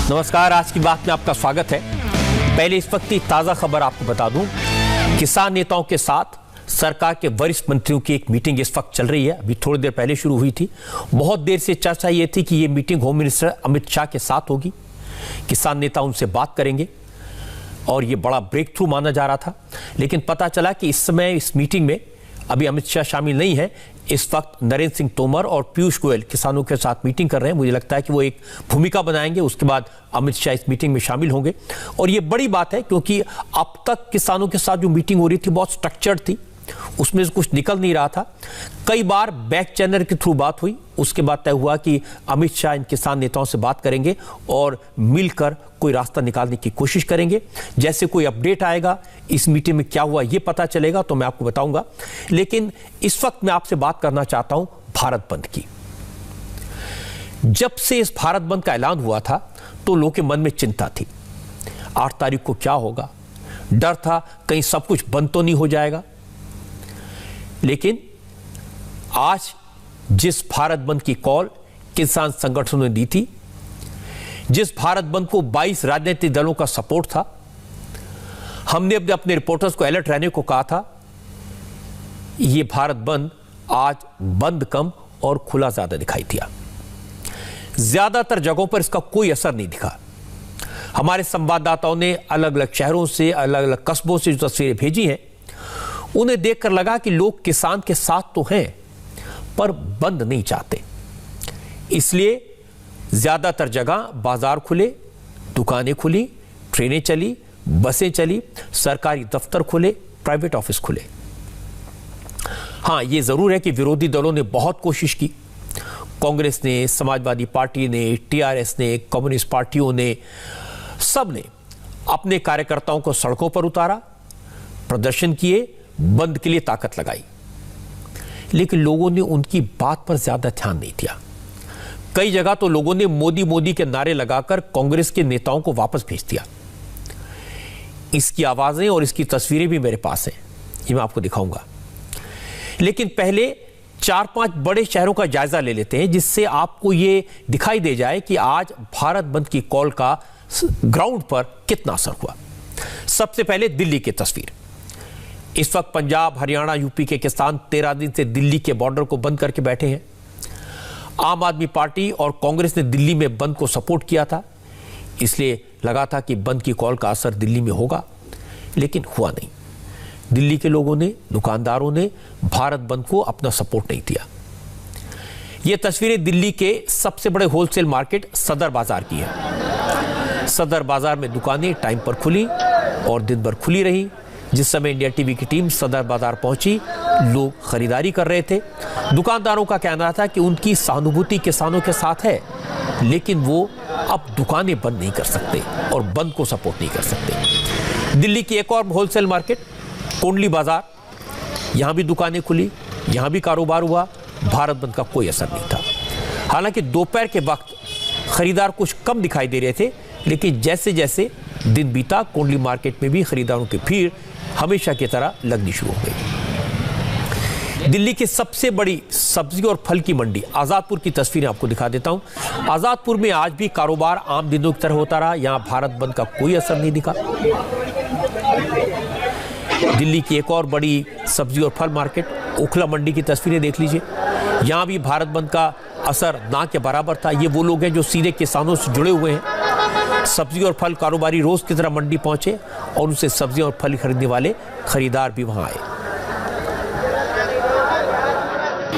नमस्कार, आज की बात में आपका स्वागत है। पहले इस वक्त की ताजा खबर आपको बता दूं, किसान नेताओं के साथ सरकार के वरिष्ठ मंत्रियों की एक मीटिंग इस वक्त चल रही है। अभी थोड़ी देर पहले शुरू हुई थी। बहुत देर से चर्चा ये थी कि ये meeting home minister Amit Shah के साथ होगी। किसान नेता उनसे बात करेंगे और ये बड़ा ब्रेक थ्रू माना जा रहा था, लेकिन पता चला कि इस समय इस मीटिंग में अभी अमित शाह शामिल नहीं है। इस वक्त नरेंद्र सिंह तोमर और पीयूष गोयल किसानों के साथ मीटिंग कर रहे हैं। मुझे लगता है कि वो एक भूमिका बनाएंगे, उसके बाद अमित शाह इस मीटिंग में शामिल होंगे। और ये बड़ी बात है क्योंकि अब तक किसानों के साथ जो मीटिंग हो रही थी बहुत स्ट्रक्चर्ड थी, उसमें से कुछ निकल नहीं रहा था। कई बार बैक चैनल के थ्रू बात हुई, उसके बाद तय हुआ कि अमित शाह इन किसान नेताओं से बात करेंगे और मिलकर कोई रास्ता निकालने की कोशिश करेंगे। जैसे कोई अपडेट आएगा, इस मीटिंग में क्या हुआ ये पता चलेगा तो मैं आपको बताऊंगा। लेकिन इस वक्त मैं आपसे बात करना चाहता हूं भारत बंद की। जब से इस भारत बंद का ऐलान हुआ था तो लोगों के मन में चिंता थी, 8 तारीख को क्या होगा। डर था कहीं सब कुछ बंद तो नहीं हो जाएगा। लेकिन आज जिस भारत बंद की कॉल किसान संगठनों ने दी थी, जिस भारत बंद को 22 राजनीतिक दलों का सपोर्ट था, हमने अपने रिपोर्टर्स को अलर्ट रहने को कहा था। यह भारत बंद आज बंद कम और खुला ज्यादा दिखाई दिया। ज्यादातर जगहों पर इसका कोई असर नहीं दिखा। हमारे संवाददाताओं ने अलग अलग शहरों से, अलग अलग कस्बों से जो तस्वीरें भेजी हैं, उन्हें देखकर लगा कि लोग किसान के साथ तो हैं पर बंद नहीं चाहते। इसलिए ज्यादातर जगह बाजार खुले, दुकानें खुली, ट्रेनें चली, बसें चली, सरकारी दफ्तर खुले, प्राइवेट ऑफिस खुले। हां, यह जरूर है कि विरोधी दलों ने बहुत कोशिश की। कांग्रेस ने, समाजवादी पार्टी ने, टीआरएस ने, कम्युनिस्ट पार्टियों ने, सब ने अपने कार्यकर्ताओं को सड़कों पर उतारा, प्रदर्शन किए, बंद के लिए ताकत लगाई। लेकिन लोगों ने उनकी बात पर ज्यादा ध्यान नहीं दिया। कई जगह तो लोगों ने मोदी मोदी के नारे लगाकर कांग्रेस के नेताओं को वापस भेज दिया। इसकी आवाजें और इसकी तस्वीरें भी मेरे पास हैं, ये मैं आपको दिखाऊंगा। लेकिन पहले 4-5 बड़े शहरों का जायजा ले लेते हैं, जिससे आपको ये दिखाई दे जाए कि आज भारत बंद की कॉल का ग्राउंड पर कितना असर हुआ। सबसे पहले दिल्ली की तस्वीर। इस वक्त पंजाब, हरियाणा, यूपी के किसान 13 दिन से दिल्ली के बॉर्डर को बंद करके बैठे हैं। आम आदमी पार्टी और कांग्रेस ने दिल्ली में बंद को सपोर्ट किया था, इसलिए लगा था कि बंद की कॉल का असर दिल्ली में होगा, लेकिन हुआ नहीं। दिल्ली के लोगों ने, दुकानदारों ने भारत बंद को अपना सपोर्ट नहीं दिया। यह तस्वीरें दिल्ली के सबसे बड़े होलसेल मार्केट सदर बाजार की है। सदर बाजार में दुकानें टाइम पर खुली और दिन भर खुली रही। जिस समय इंडिया टीवी की टीम सदर बाजार पहुंची, लोग खरीदारी कर रहे थे। दुकानदारों का कहना था कि उनकी सहानुभूति किसानों के साथ है, लेकिन वो अब दुकानें बंद नहीं कर सकते और बंद को सपोर्ट नहीं कर सकते। दिल्ली की एक और होलसेल मार्केट कोंडली बाजार, यहां भी दुकानें खुली, यहां भी कारोबार हुआ, भारत बंद का कोई असर नहीं था। हालांकि दोपहर के वक्त खरीदार कुछ कम दिखाई दे रहे थे, लेकिन जैसे जैसे दिन बीता, कोंडली मार्केट में भी खरीदारों की भीड़ हमेशा की तरह लगनी शुरू हो गई। दिल्ली की सबसे बड़ी सब्जी और फल की मंडी आजादपुर की तस्वीरें आपको दिखा देता हूं। आजादपुर में आज भी कारोबार आम दिनों की तरह होता रहा, यहां भारत बंद का कोई असर नहीं दिखा। दिल्ली की एक और बड़ी सब्जी और फल मार्केट ओखला मंडी की तस्वीरें देख लीजिए, यहां भी भारत बंद का असर ना के बराबर था। ये वो लोग हैं जो सीधे किसानों से जुड़े हुए हैं। सब्जी और फल कारोबारी रोज की तरह मंडी पहुंचे और उनसे सब्जी और फल खरीदने वाले खरीदार भी वहां आए।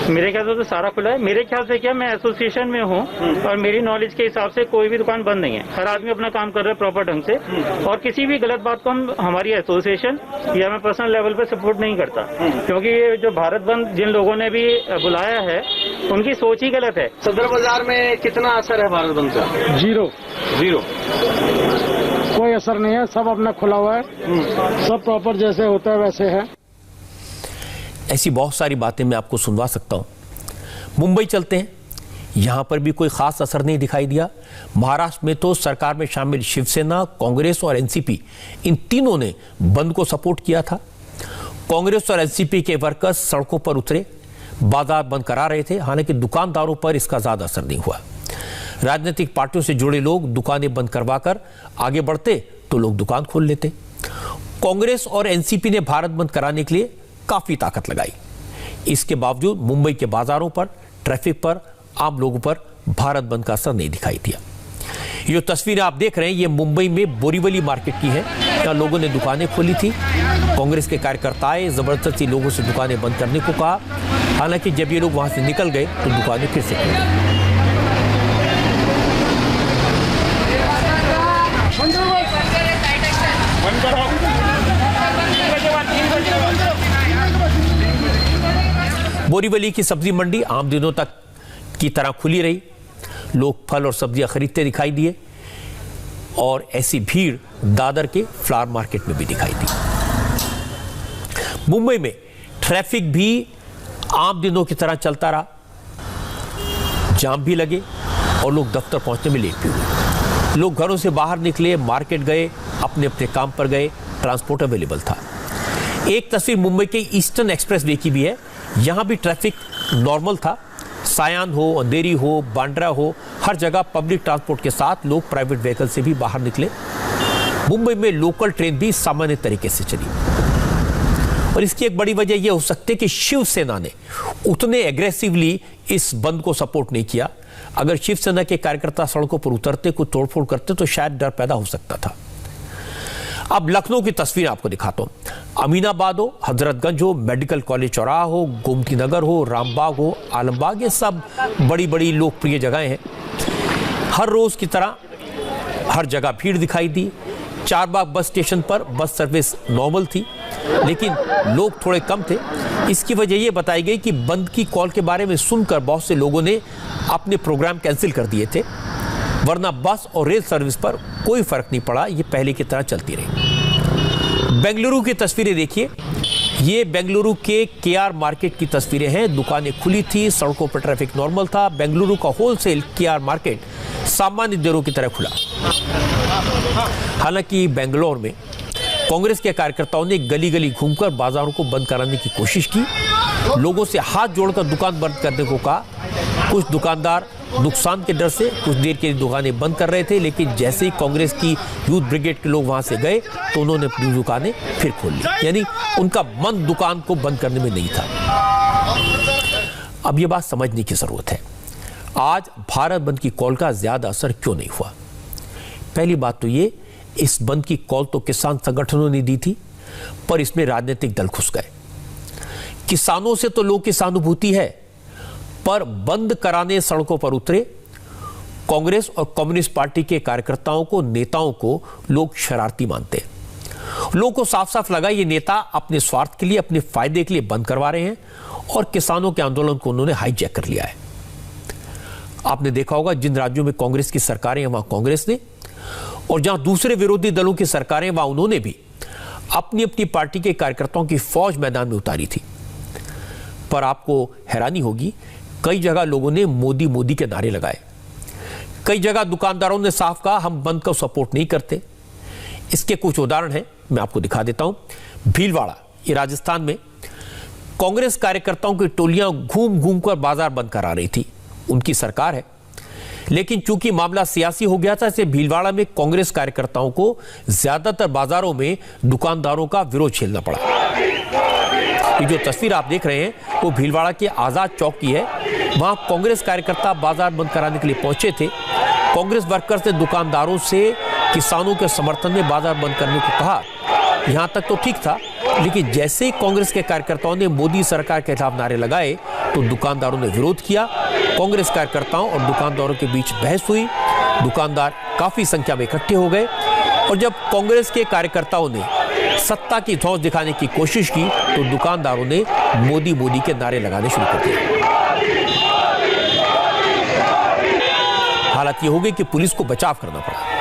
मेरे ख्याल से तो सारा खुला है। मेरे ख्याल से क्या, मैं एसोसिएशन में हूँ और मेरी नॉलेज के हिसाब से कोई भी दुकान बंद नहीं है। हर आदमी अपना काम कर रहा है प्रॉपर ढंग से, और किसी भी गलत बात को हमारी एसोसिएशन या मैं पर्सनल लेवल पे सपोर्ट नहीं करता, क्योंकि ये जो भारत बंद जिन लोगों ने भी बुलाया है उनकी सोच ही गलत है। सदर बाजार में कितना असर है भारत बंद का? जीरो कोई असर नहीं है। सब अपना खुला हुआ है, सब प्रॉपर जैसे होता है वैसे है। ऐसी बहुत सारी बातें मैं आपको सुनवा सकता हूं। मुंबई चलते हैं, यहां पर भी कोई खास असर नहीं दिखाई दिया। महाराष्ट्र में तो सरकार में शामिल शिवसेना, कांग्रेस और एनसीपी, इन तीनों ने बंद को सपोर्ट किया था। कांग्रेस और एनसीपी के वर्कर्स सड़कों पर उतरे, बाजार बंद करा रहे थे, हालांकि दुकानदारों पर इसका ज्यादा असर नहीं हुआ। राजनीतिक पार्टियों से जुड़े लोग दुकानें बंद करवाकर आगे बढ़ते तो लोग दुकान खोल लेते। कांग्रेस और एनसीपी ने भारत बंद कराने के लिए काफी ताकत लगाई। इसके बावजूद मुंबई के बाजारों पर, ट्रैफिक पर, आम लोगों पर भारत बंद का असर नहीं दिखाई दिया। ये तस्वीरें आप देख रहे हैं, ये मुंबई में बोरीवली मार्केट की है, जहां लोगों ने दुकानें खोली थी। कांग्रेस के कार्यकर्ताएं जबरदस्ती लोगों से दुकानें बंद करने को कहा। हालांकि जब ये लोग वहां से निकल गए तो दुकानें फिर से खुली। बोरीवली की सब्जी मंडी आम दिनों तक की तरह खुली रही। लोग फल और सब्जियां खरीदते दिखाई दिए और ऐसी भीड़ दादर के फ्लावर मार्केट में भी दिखाई दी। मुंबई में ट्रैफिक भी आम दिनों की तरह चलता रहा। जाम भी लगे और लोग दफ्तर पहुंचने में लेट भी हुए। लोग घरों से बाहर निकले, मार्केट गए, अपने अपने काम पर गए, ट्रांसपोर्ट अवेलेबल था। एक तस्वीर मुंबई के ईस्टर्न एक्सप्रेसवे की भी है। यहां भी ट्रैफिक नॉर्मल था। सायान हो, अंधेरी हो, बांद्रा हो, हर जगह पब्लिक ट्रांसपोर्ट के साथ लोग प्राइवेट व्हीकल से भी बाहर निकले। मुंबई में लोकल ट्रेन भी सामान्य तरीके से चली और इसकी एक बड़ी वजह यह हो सकती है कि शिवसेना ने उतने एग्रेसिवली इस बंद को सपोर्ट नहीं किया। अगर शिवसेना के कार्यकर्ता सड़कों पर उतरते, कुछ तोड़फोड़ करते तो शायद डर पैदा हो सकता था। अब लखनऊ की तस्वीर आपको दिखाता हूं। अमीनाबाद हो, हजरतगंज हो, मेडिकल कॉलेज चौराहा हो, गोमती नगर हो, रामबाग हो, आलमबाग, ये सब बड़ी बड़ी लोकप्रिय जगहें हैं। हर रोज की तरह हर जगह भीड़ दिखाई दी। चारबाग बस स्टेशन पर बस सर्विस नॉर्मल थी, लेकिन लोग थोड़े कम थे। इसकी वजह यह बताई गई कि बंद की कॉल के बारे में सुनकर बहुत से लोगों ने अपने प्रोग्राम कैंसिल कर दिए थे, वरना बस और रेल सर्विस पर कोई फर्क नहीं पड़ा, ये पहले की तरह चलती रही। बेंगलुरु की तस्वीरें देखिए। ये बेंगलुरु के केआर मार्केट की तस्वीरें हैं। दुकानें खुली थी, सड़कों पर ट्रैफिक नॉर्मल था। बेंगलुरु का होलसेल केआर मार्केट सामान्य दिनों की तरह खुला। हालांकि बेंगलोर में कांग्रेस के कार्यकर्ताओं ने गली गली घूमकर बाजारों को बंद कराने की कोशिश की। लोगों से हाथ जोड़कर दुकान बंद करने को कहा। कुछ दुकानदार नुकसान के डर से कुछ देर के लिए दुकानें बंद कर रहे थे, लेकिन जैसे ही कांग्रेस की यूथ ब्रिगेड के लोग वहां से गए तो उन्होंने अपनी दुकानें फिर खोल ली। यानी उनका मन दुकान को बंद करने में नहीं था। अब यह बात समझने की जरूरत है, आज भारत बंद की कॉल का ज्यादा असर क्यों नहीं हुआ। पहली बात तो ये, इस बंद की कॉल तो किसान संगठनों ने दी थी, पर इसमें राजनीतिक दल घुस गए। किसानों से तो लोग की सहानुभूति है, पर बंद कराने सड़कों पर उतरे कांग्रेस और कम्युनिस्ट पार्टी के कार्यकर्ताओं को, नेताओं को लोग शरारती मानते। लोगों को साफ साफ लगा ये नेता अपने स्वार्थ के लिए, अपने फायदे के लिए बंद करवा रहे हैं और किसानों के आंदोलन को उन्होंने हाईजैक कर लिया है। आपने देखा होगा जिन राज्यों में कांग्रेस की सरकारें हैं वहां कांग्रेस ने, और जहां दूसरे विरोधी दलों की सरकारें वहां उन्होंने भी अपनी अपनी पार्टी के कार्यकर्ताओं की फौज मैदान में उतारी थी। पर आपको हैरानी होगी, कई जगह लोगों ने मोदी मोदी के नारे लगाए। कई जगह दुकानदारों ने साफ कहा हम बंद को सपोर्ट नहीं करते। इसके कुछ उदाहरण हैं, मैं आपको दिखा देता हूं। भीलवाड़ा, ये राजस्थान में, कांग्रेस कार्यकर्ताओं की टोलियां घूम घूम कर बाजार बंद करा रही थी। उनकी सरकार है, लेकिन चूंकि मामला सियासी हो गया था, इससे भीलवाड़ा में कांग्रेस कार्यकर्ताओं को ज्यादातर बाजारों में दुकानदारों का विरोध झेलना पड़ा। ये जो तस्वीर आप देख रहे हैं वो भीलवाड़ा के आजाद चौक की है। वहां कांग्रेस कार्यकर्ता बाजार बंद कराने के लिए पहुंचे थे। कांग्रेस वर्कर्स ने दुकानदारों से किसानों के समर्थन में बाजार बंद करने को कहा। यहां तक तो ठीक था, लेकिन जैसे ही कांग्रेस के कार्यकर्ताओं ने मोदी सरकार के खिलाफ नारे लगाए तो दुकानदारों ने विरोध किया। कांग्रेस कार्यकर्ताओं और दुकानदारों के बीच बहस हुई। दुकानदार काफी संख्या में इकट्ठे हो गए और जब कांग्रेस के कार्यकर्ताओं ने सत्ता की धौंस दिखाने की कोशिश की तो दुकानदारों ने मोदी मोदी के नारे लगाने शुरू कर दिए। हालत यह हो गई कि पुलिस को बचाव करना पड़ा।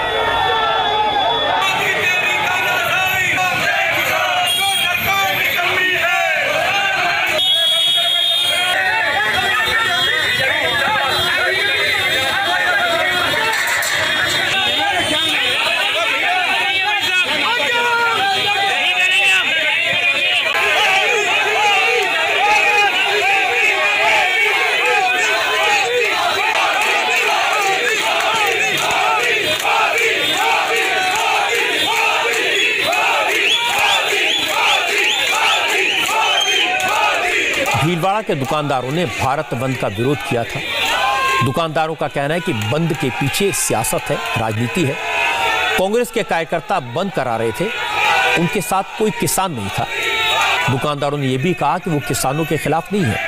भीलवाड़ा के दुकानदारों ने भारत बंद का विरोध किया था। दुकानदारों का कहना है कि बंद के पीछे सियासत है, राजनीति है। कांग्रेस के कार्यकर्ता बंद करा रहे थे, उनके साथ कोई किसान नहीं था। दुकानदारों ने यह भी कहा कि वो किसानों के खिलाफ नहीं है,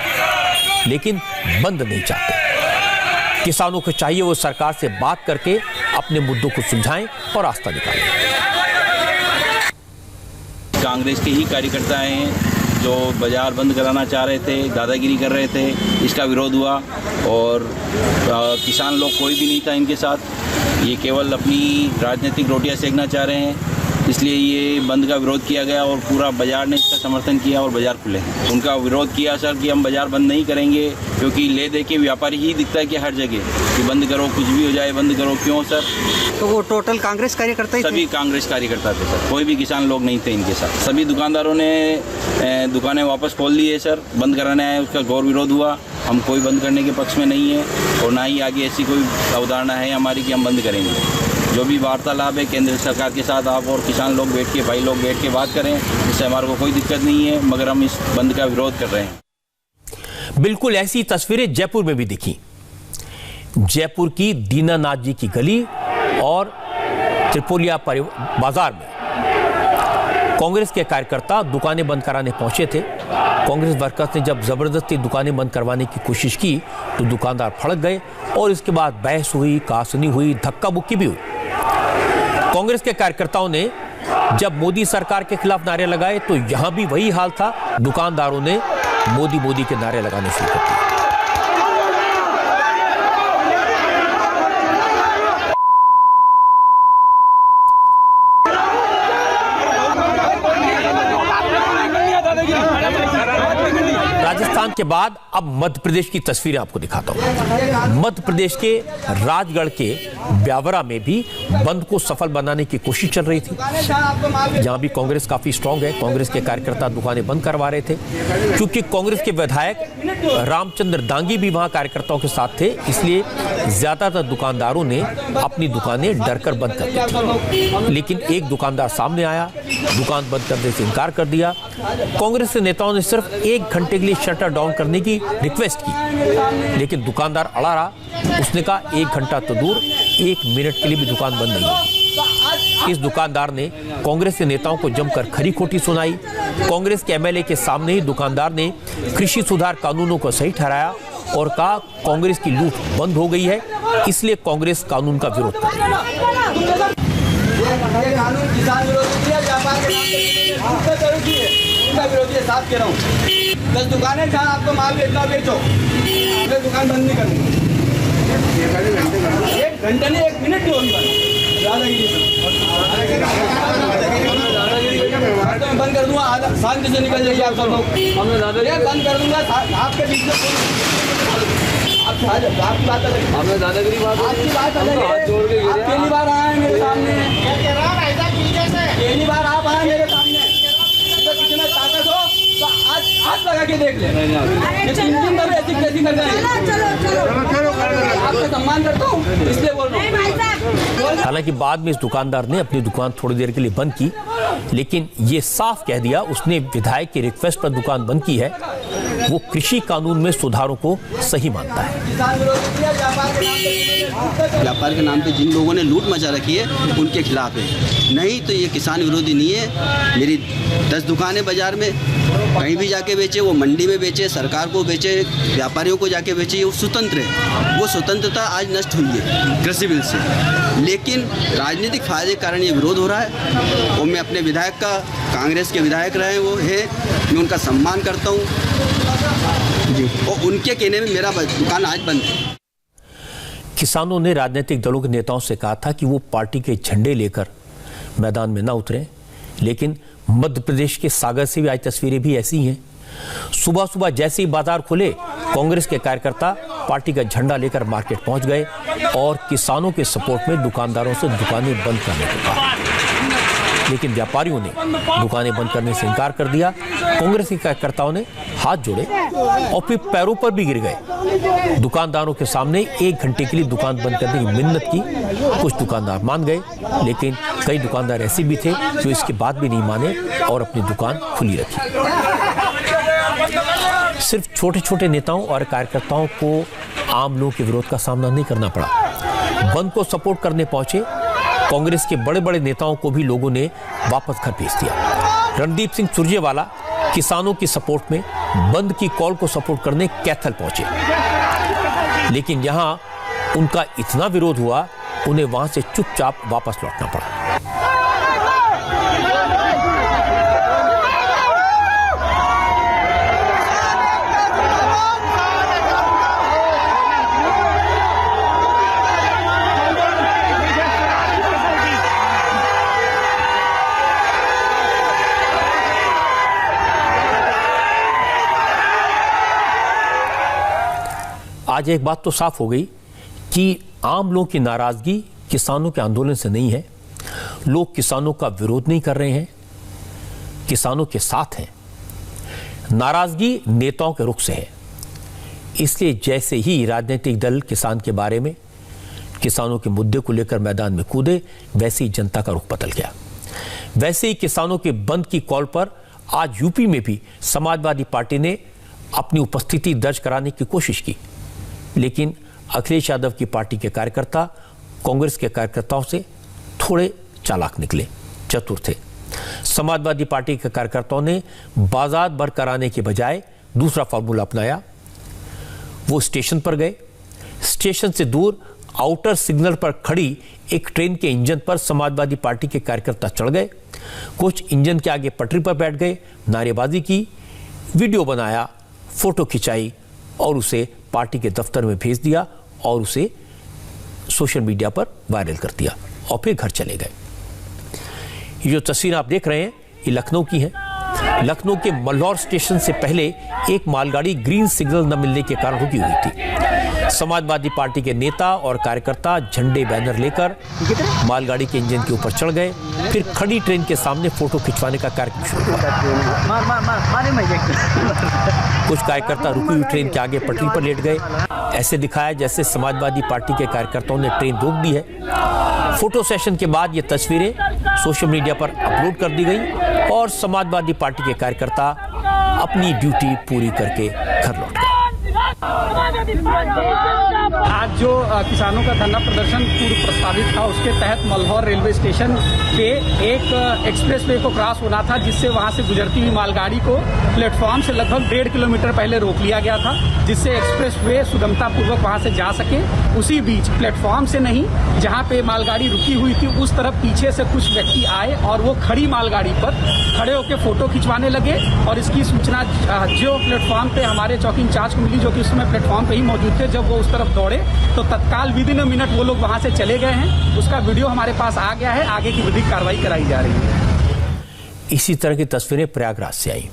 लेकिन बंद नहीं चाहते। किसानों को चाहिए वो सरकार से बात करके अपने मुद्दों को सुलझाएं और रास्ता निकालें। कांग्रेस के ही कार्यकर्ता हैं जो बाजार बंद कराना चाह रहे थे, दादागिरी कर रहे थे, इसका विरोध हुआ और किसान लोग कोई भी नहीं था इनके साथ। ये केवल अपनी राजनीतिक रोटियां सेकना चाह रहे हैं, इसलिए ये बंद का विरोध किया गया और पूरा बाजार ने इसका समर्थन किया और बाजार खुले। उनका विरोध किया सर कि हम बाजार बंद नहीं करेंगे, क्योंकि ले दे के व्यापारी ही दिखता है कि हर जगह कि बंद करो, कुछ भी हो जाए बंद करो। क्यों सर? तो वो टोटल कांग्रेस कार्यकर्ता ही थे? सभी कांग्रेस कार्यकर्ता थे सर, कोई भी किसान लोग नहीं थे इनके साथ। सभी दुकानदारों ने दुकानें वापस खोल दी है सर। बंद कराना है उसका घोर विरोध हुआ। हम कोई बंद करने के पक्ष में नहीं है और ना ही आगे ऐसी कोई अवधारणा है हमारी कि हम बंद करेंगे। जो भी वार्तालाप है केंद्र सरकार के साथ आप और किसान लोग बैठ के, भाई लोग बैठ के बात करें, इससे हमारे को कोई दिक्कत नहीं है, मगर हम इस बंद का विरोध कर रहे हैं। बिल्कुल ऐसी तस्वीरें जयपुर में भी दिखी। जयपुर की दीनानाथ जी की गली और त्रिपोलिया बाजार में कांग्रेस के कार्यकर्ता दुकानें बंद कराने पहुंचे थे। कांग्रेस वर्कर्स ने जब जबरदस्ती दुकानें बंद करवाने की कोशिश की तो दुकानदार भड़क गए और इसके बाद बहस हुई, कासनी हुई, धक्का मुक्की भी हुई। कांग्रेस के कार्यकर्ताओं ने जब मोदी सरकार के खिलाफ नारे लगाए तो यहां भी वही हाल था। दुकानदारों ने मोदी मोदी के नारे लगाने शुरू कर दिए। राजस्थान के बाद अब मध्य प्रदेश की तस्वीरें आपको दिखाता हूं। मध्य प्रदेश के राजगढ़ के ब्यावरा में भी बंद को सफल बनाने की कोशिश चल रही थी। जहां भी कांग्रेस काफी स्ट्रांग है, कांग्रेस के कार्यकर्ता दुकानें बंद करवा रहे थे। क्योंकि कांग्रेस के विधायक रामचंद्र दांगी भी वहां कार्यकर्ताओं के साथ थे, इसलिए ज्यादातर दुकानदारों ने अपनी दुकानें डरकर बंद कर दी। लेकिन एक दुकानदार सामने आया, दुकान बंद करने से इनकार कर दिया। कांग्रेस के नेताओं ने सिर्फ 1 घंटे के लिए शटर डाउन करने की रिक्वेस्ट की, लेकिन दुकानदार अड़ा रहा। उसने कहा 1 घंटा तो दूर, 1 मिनट के लिए भी दुकान बंद नहीं होगी। इस दुकानदार ने कांग्रेस के नेताओं को जमकर खरी खोटी सुनाई। कांग्रेस के एमएलए के सामने ही दुकानदार ने कृषि सुधार कानूनों को सही ठहराया और कहा कांग्रेस की लूट बंद हो गई है, इसलिए कांग्रेस कानून का विरोध कर रही है। कानून किसान विरोधी है, व्यापार के नाम पे उनका विरोधी है, साफ कह रहा हूँ। 10 दुकानें जहाँ आपको माल बेचना बेचो, दुकान बंद नहीं करनी। 1 घंटे नहीं, 1 मिनट नहीं होगी मैं बंद कर दूंगा, शांति से निकल जाइए आप सब लोग। बंद कर दूंगा आपके बीच में। आपकी बात अलग, हमने दादागिरी बात, आपकी बात अलग है। पहली बार आए मेरे सामने, पहली बार आप आए मेरे सामने। तो कितना ताकत हो तो आज लगा के देख ले। ऐसी कैसी कर रहे हैं? आपका सम्मान करता हूँ इसलिए बोल रहा हूँ। हालांकि बाद में इस दुकानदार ने अपनी दुकान थोड़ी देर के लिए बंद की, लेकिन ये साफ कह दिया उसने विधायक की रिक्वेस्ट पर दुकान बंद की है। वो कृषि कानून में सुधारों को सही मानता है। व्यापार के नाम पे जिन लोगों ने लूट मचा रखी है उनके खिलाफ है, नहीं तो ये किसान विरोधी नहीं है। मेरी 10 दुकानें बाजार में, कहीं भी जाके बेचे, वो मंडी में बेचे, सरकार को बेचे, व्यापारियों को जाके बेचे, वो स्वतंत्र है। वो स्वतंत्रता आज नष्ट हुई है कृषि बिल से, लेकिन राजनीतिक फायदे के कारण ये विरोध हो रहा है। और मैं अपने विधायक का, कांग्रेस के विधायक रहे वो है, मैं उनका सम्मान करता हूँ जी, और उनके कहने में मेरा दुकान आज बंद है। किसानों ने राजनीतिक दलों के नेताओं से कहा था कि वो पार्टी के झंडे लेकर मैदान में न उतरें, लेकिन मध्य प्रदेश के सागर से भी आज तस्वीरें भी ऐसी हैं। सुबह सुबह जैसे ही बाजार खुले, कांग्रेस के कार्यकर्ता पार्टी का झंडा लेकर मार्केट पहुंच गए और किसानों के सपोर्ट में दुकानदारों से दुकानें बंद करने को कहा। लेकिन व्यापारियों ने दुकानें बंद करने से इनकार कर दिया। कांग्रेस के कार्यकर्ताओं ने हाथ जोड़े और फिर पैरों पर भी गिर गए। दुकानदारों के सामने 1 घंटे के लिए दुकान बंद करने की मिन्नत की। कुछ दुकानदार मान गए, लेकिन कई दुकानदार ऐसे भी थे जो इसके बाद भी नहीं माने और अपनी दुकान खुली रखी। सिर्फ छोटे छोटे नेताओं और कार्यकर्ताओं को आम लोगों के विरोध का सामना नहीं करना पड़ा। बंद को सपोर्ट करने पहुंचे कांग्रेस के बड़े बड़े नेताओं को भी लोगों ने वापस घर भेज दिया। रणदीप सिंह सुरजेवाला किसानों की सपोर्ट में बंद की कॉल को सपोर्ट करने कैथल पहुंचे, लेकिन यहां उनका इतना विरोध हुआ उन्हें वहां से चुपचाप वापस लौटना पड़ा। आज एक बात तो साफ हो गई कि आम लोगों की नाराजगी किसानों के आंदोलन से नहीं है। लोग किसानों का विरोध नहीं कर रहे हैं, किसानों के साथ हैं। नाराजगी नेताओं के रुख से है। इसलिए जैसे ही राजनीतिक दल किसान के बारे में, किसानों के मुद्दे को लेकर मैदान में कूदे, वैसे ही जनता का रुख बदल गया। वैसे ही किसानों के बंद की कॉल पर आज यूपी में भी समाजवादी पार्टी ने अपनी उपस्थिति दर्ज कराने की कोशिश की, लेकिन अखिलेश यादव की पार्टी के कार्यकर्ता कांग्रेस के कार्यकर्ताओं से थोड़े चालाक निकले, चतुर थे। समाजवादी पार्टी के कार्यकर्ताओं ने बाजार बंद कराने के बजाय दूसरा फॉर्मूला अपनाया। वो स्टेशन पर गए। स्टेशन से दूर आउटर सिग्नल पर खड़ी एक ट्रेन के इंजन पर समाजवादी पार्टी के कार्यकर्ता चढ़ गए। कुछ इंजन के आगे पटरी पर बैठ गए, नारेबाजी की, वीडियो बनाया, फोटो खिंचाई और उसे पार्टी के दफ्तर में भेज दिया और उसे सोशल मीडिया पर वायरल कर दिया और फिर घर चले गए। ये जो तस्वीर आप देख रहे हैं ये लखनऊ की है। लखनऊ के मल्हौर स्टेशन से पहले एक मालगाड़ी ग्रीन सिग्नल न मिलने के कारण रुकी हुई थी। समाजवादी पार्टी के नेता और कार्यकर्ता झंडे बैनर लेकर मालगाड़ी के इंजन के ऊपर चढ़ गए। फिर खड़ी ट्रेन के सामने फोटो खिंचवाने का कार्यक्रम शुरू हुआ। कुछ कार्यकर्ता रुकी हुई ट्रेन के आगे पटरी पर लेट गए। ऐसे दिखाया जैसे समाजवादी पार्टी के कार्यकर्ताओं ने ट्रेन रोक दी है। फोटो सेशन के बाद ये तस्वीरें सोशल मीडिया पर अपलोड कर दी गई और समाजवादी पार्टी के कार्यकर्ता अपनी ड्यूटी पूरी करके घर लौट गए। आज जो किसानों का धरना प्रदर्शन पूर्व प्रस्तावित था, उसके तहत मल्हौर रेलवे स्टेशन पे एक एक्सप्रेसवे को क्रॉस होना था, जिससे वहां से गुजरती हुई मालगाड़ी को प्लेटफॉर्म से लगभग 1.5 किलोमीटर पहले रोक लिया गया था, जिससे एक्सप्रेसवे सुगमतापूर्वक वहां से जा सके। उसी बीच प्लेटफॉर्म से नहीं, जहां पे मालगाड़ी रुकी हुई थी उस तरफ पीछे से कुछ व्यक्ति आए और वो खड़ी मालगाड़ी पर खड़े होकर फोटो खिंचवाने लगे। और इसकी सूचना जो प्लेटफॉर्म पे हमारे चौकी इंचार्ज को मिली, जो कि उस समय प्लेटफॉर्म पे ही मौजूद थे, जब वो उस तरफ दौड़े तो तत्काल विदिन अ मिनट वो लोग वहां से चले गए हैं। उसका वीडियो हमारे पास आ गया है, आगे की विधिक कार्रवाई कराई जा रही है। इसी तरह की तस्वीरें प्रयागराज से आई।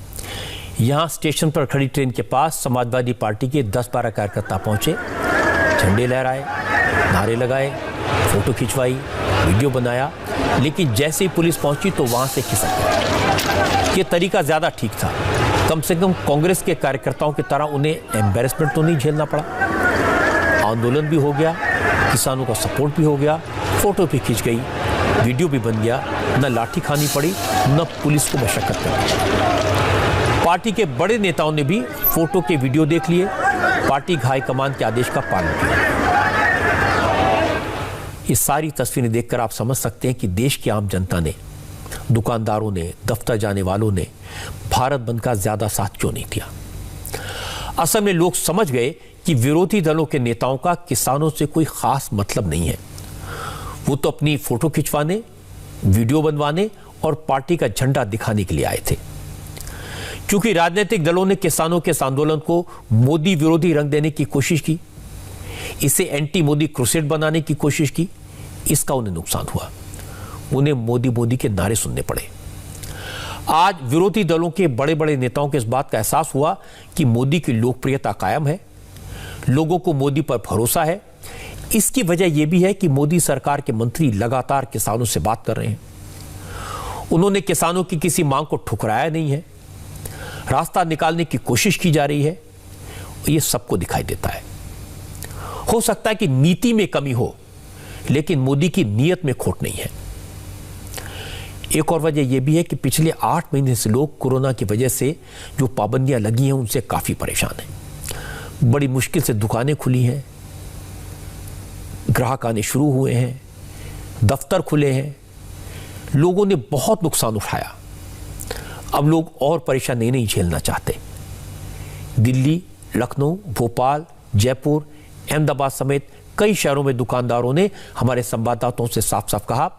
यहां स्टेशन पर खड़ी ट्रेन के पास समाजवादी पार्टी के 10-12 कार्यकर्ता पहुंचे, झंडे लहराए, नारे लगाए, फोटो खिंचवाई, वीडियो बनाया, लेकिन जैसे ही पुलिस पहुंची तो वहां से खिसक गए। ये तरीका ज्यादा ठीक था। कम से कम कांग्रेस के कार्यकर्ताओं की तरह उन्हें एम्बेरसमेंट तो नहीं झेलना पड़ा। आंदोलन भी हो गया, किसानों का सपोर्ट भी हो गया, फोटो भी खींच गई, वीडियो भी बन गया, न लाठी खानी पड़ी न पुलिस को मशक्कत करनी। पार्टी के बड़े नेताओं ने भी फोटो के वीडियो देख लिए, पार्टी हाईकमान के आदेश का पालन किया। ये सारी तस्वीरें देखकर आप समझ सकते हैं कि देश की आम जनता ने, दुकानदारों ने, दफ्तर जाने वालों ने भारत बंद का ज्यादा साथ क्यों नहीं दिया। असल में लोग समझ गए कि विरोधी दलों के नेताओं का किसानों से कोई खास मतलब नहीं है। वो तो अपनी फोटो खिंचवाने, वीडियो बनवाने और पार्टी का झंडा दिखाने के लिए आए थे। क्योंकि राजनीतिक दलों ने किसानों के इस आंदोलन को मोदी विरोधी रंग देने की कोशिश की, इसे एंटी मोदी क्रूसेड बनाने की कोशिश की, इसका उन्हें नुकसान हुआ। उन्हें मोदी के नारे सुनने पड़े। आज विरोधी दलों के बड़े बड़े नेताओं को इस बात का एहसास हुआ कि मोदी की लोकप्रियता कायम है, लोगों को मोदी पर भरोसा है। इसकी वजह यह भी है कि मोदी सरकार के मंत्री लगातार किसानों से बात कर रहे हैं। उन्होंने किसानों की किसी मांग को ठुकराया नहीं है, रास्ता निकालने की कोशिश की जा रही है। यह सबको दिखाई देता है। हो सकता है कि नीति में कमी हो, लेकिन मोदी की नीयत में खोट नहीं है। एक और वजह यह भी है कि पिछले 8 महीने से लोग कोरोना की वजह से जो पाबंदियां लगी हैं उनसे काफ़ी परेशान हैं। बड़ी मुश्किल से दुकानें खुली हैं, ग्राहक आने शुरू हुए हैं, दफ्तर खुले हैं, लोगों ने बहुत नुकसान उठाया। अब लोग और परेशानी नहीं झेलना चाहते। दिल्ली, लखनऊ, भोपाल, जयपुर, अहमदाबाद समेत कई शहरों में दुकानदारों ने हमारे संवाददाताओं से साफ साफ कहा,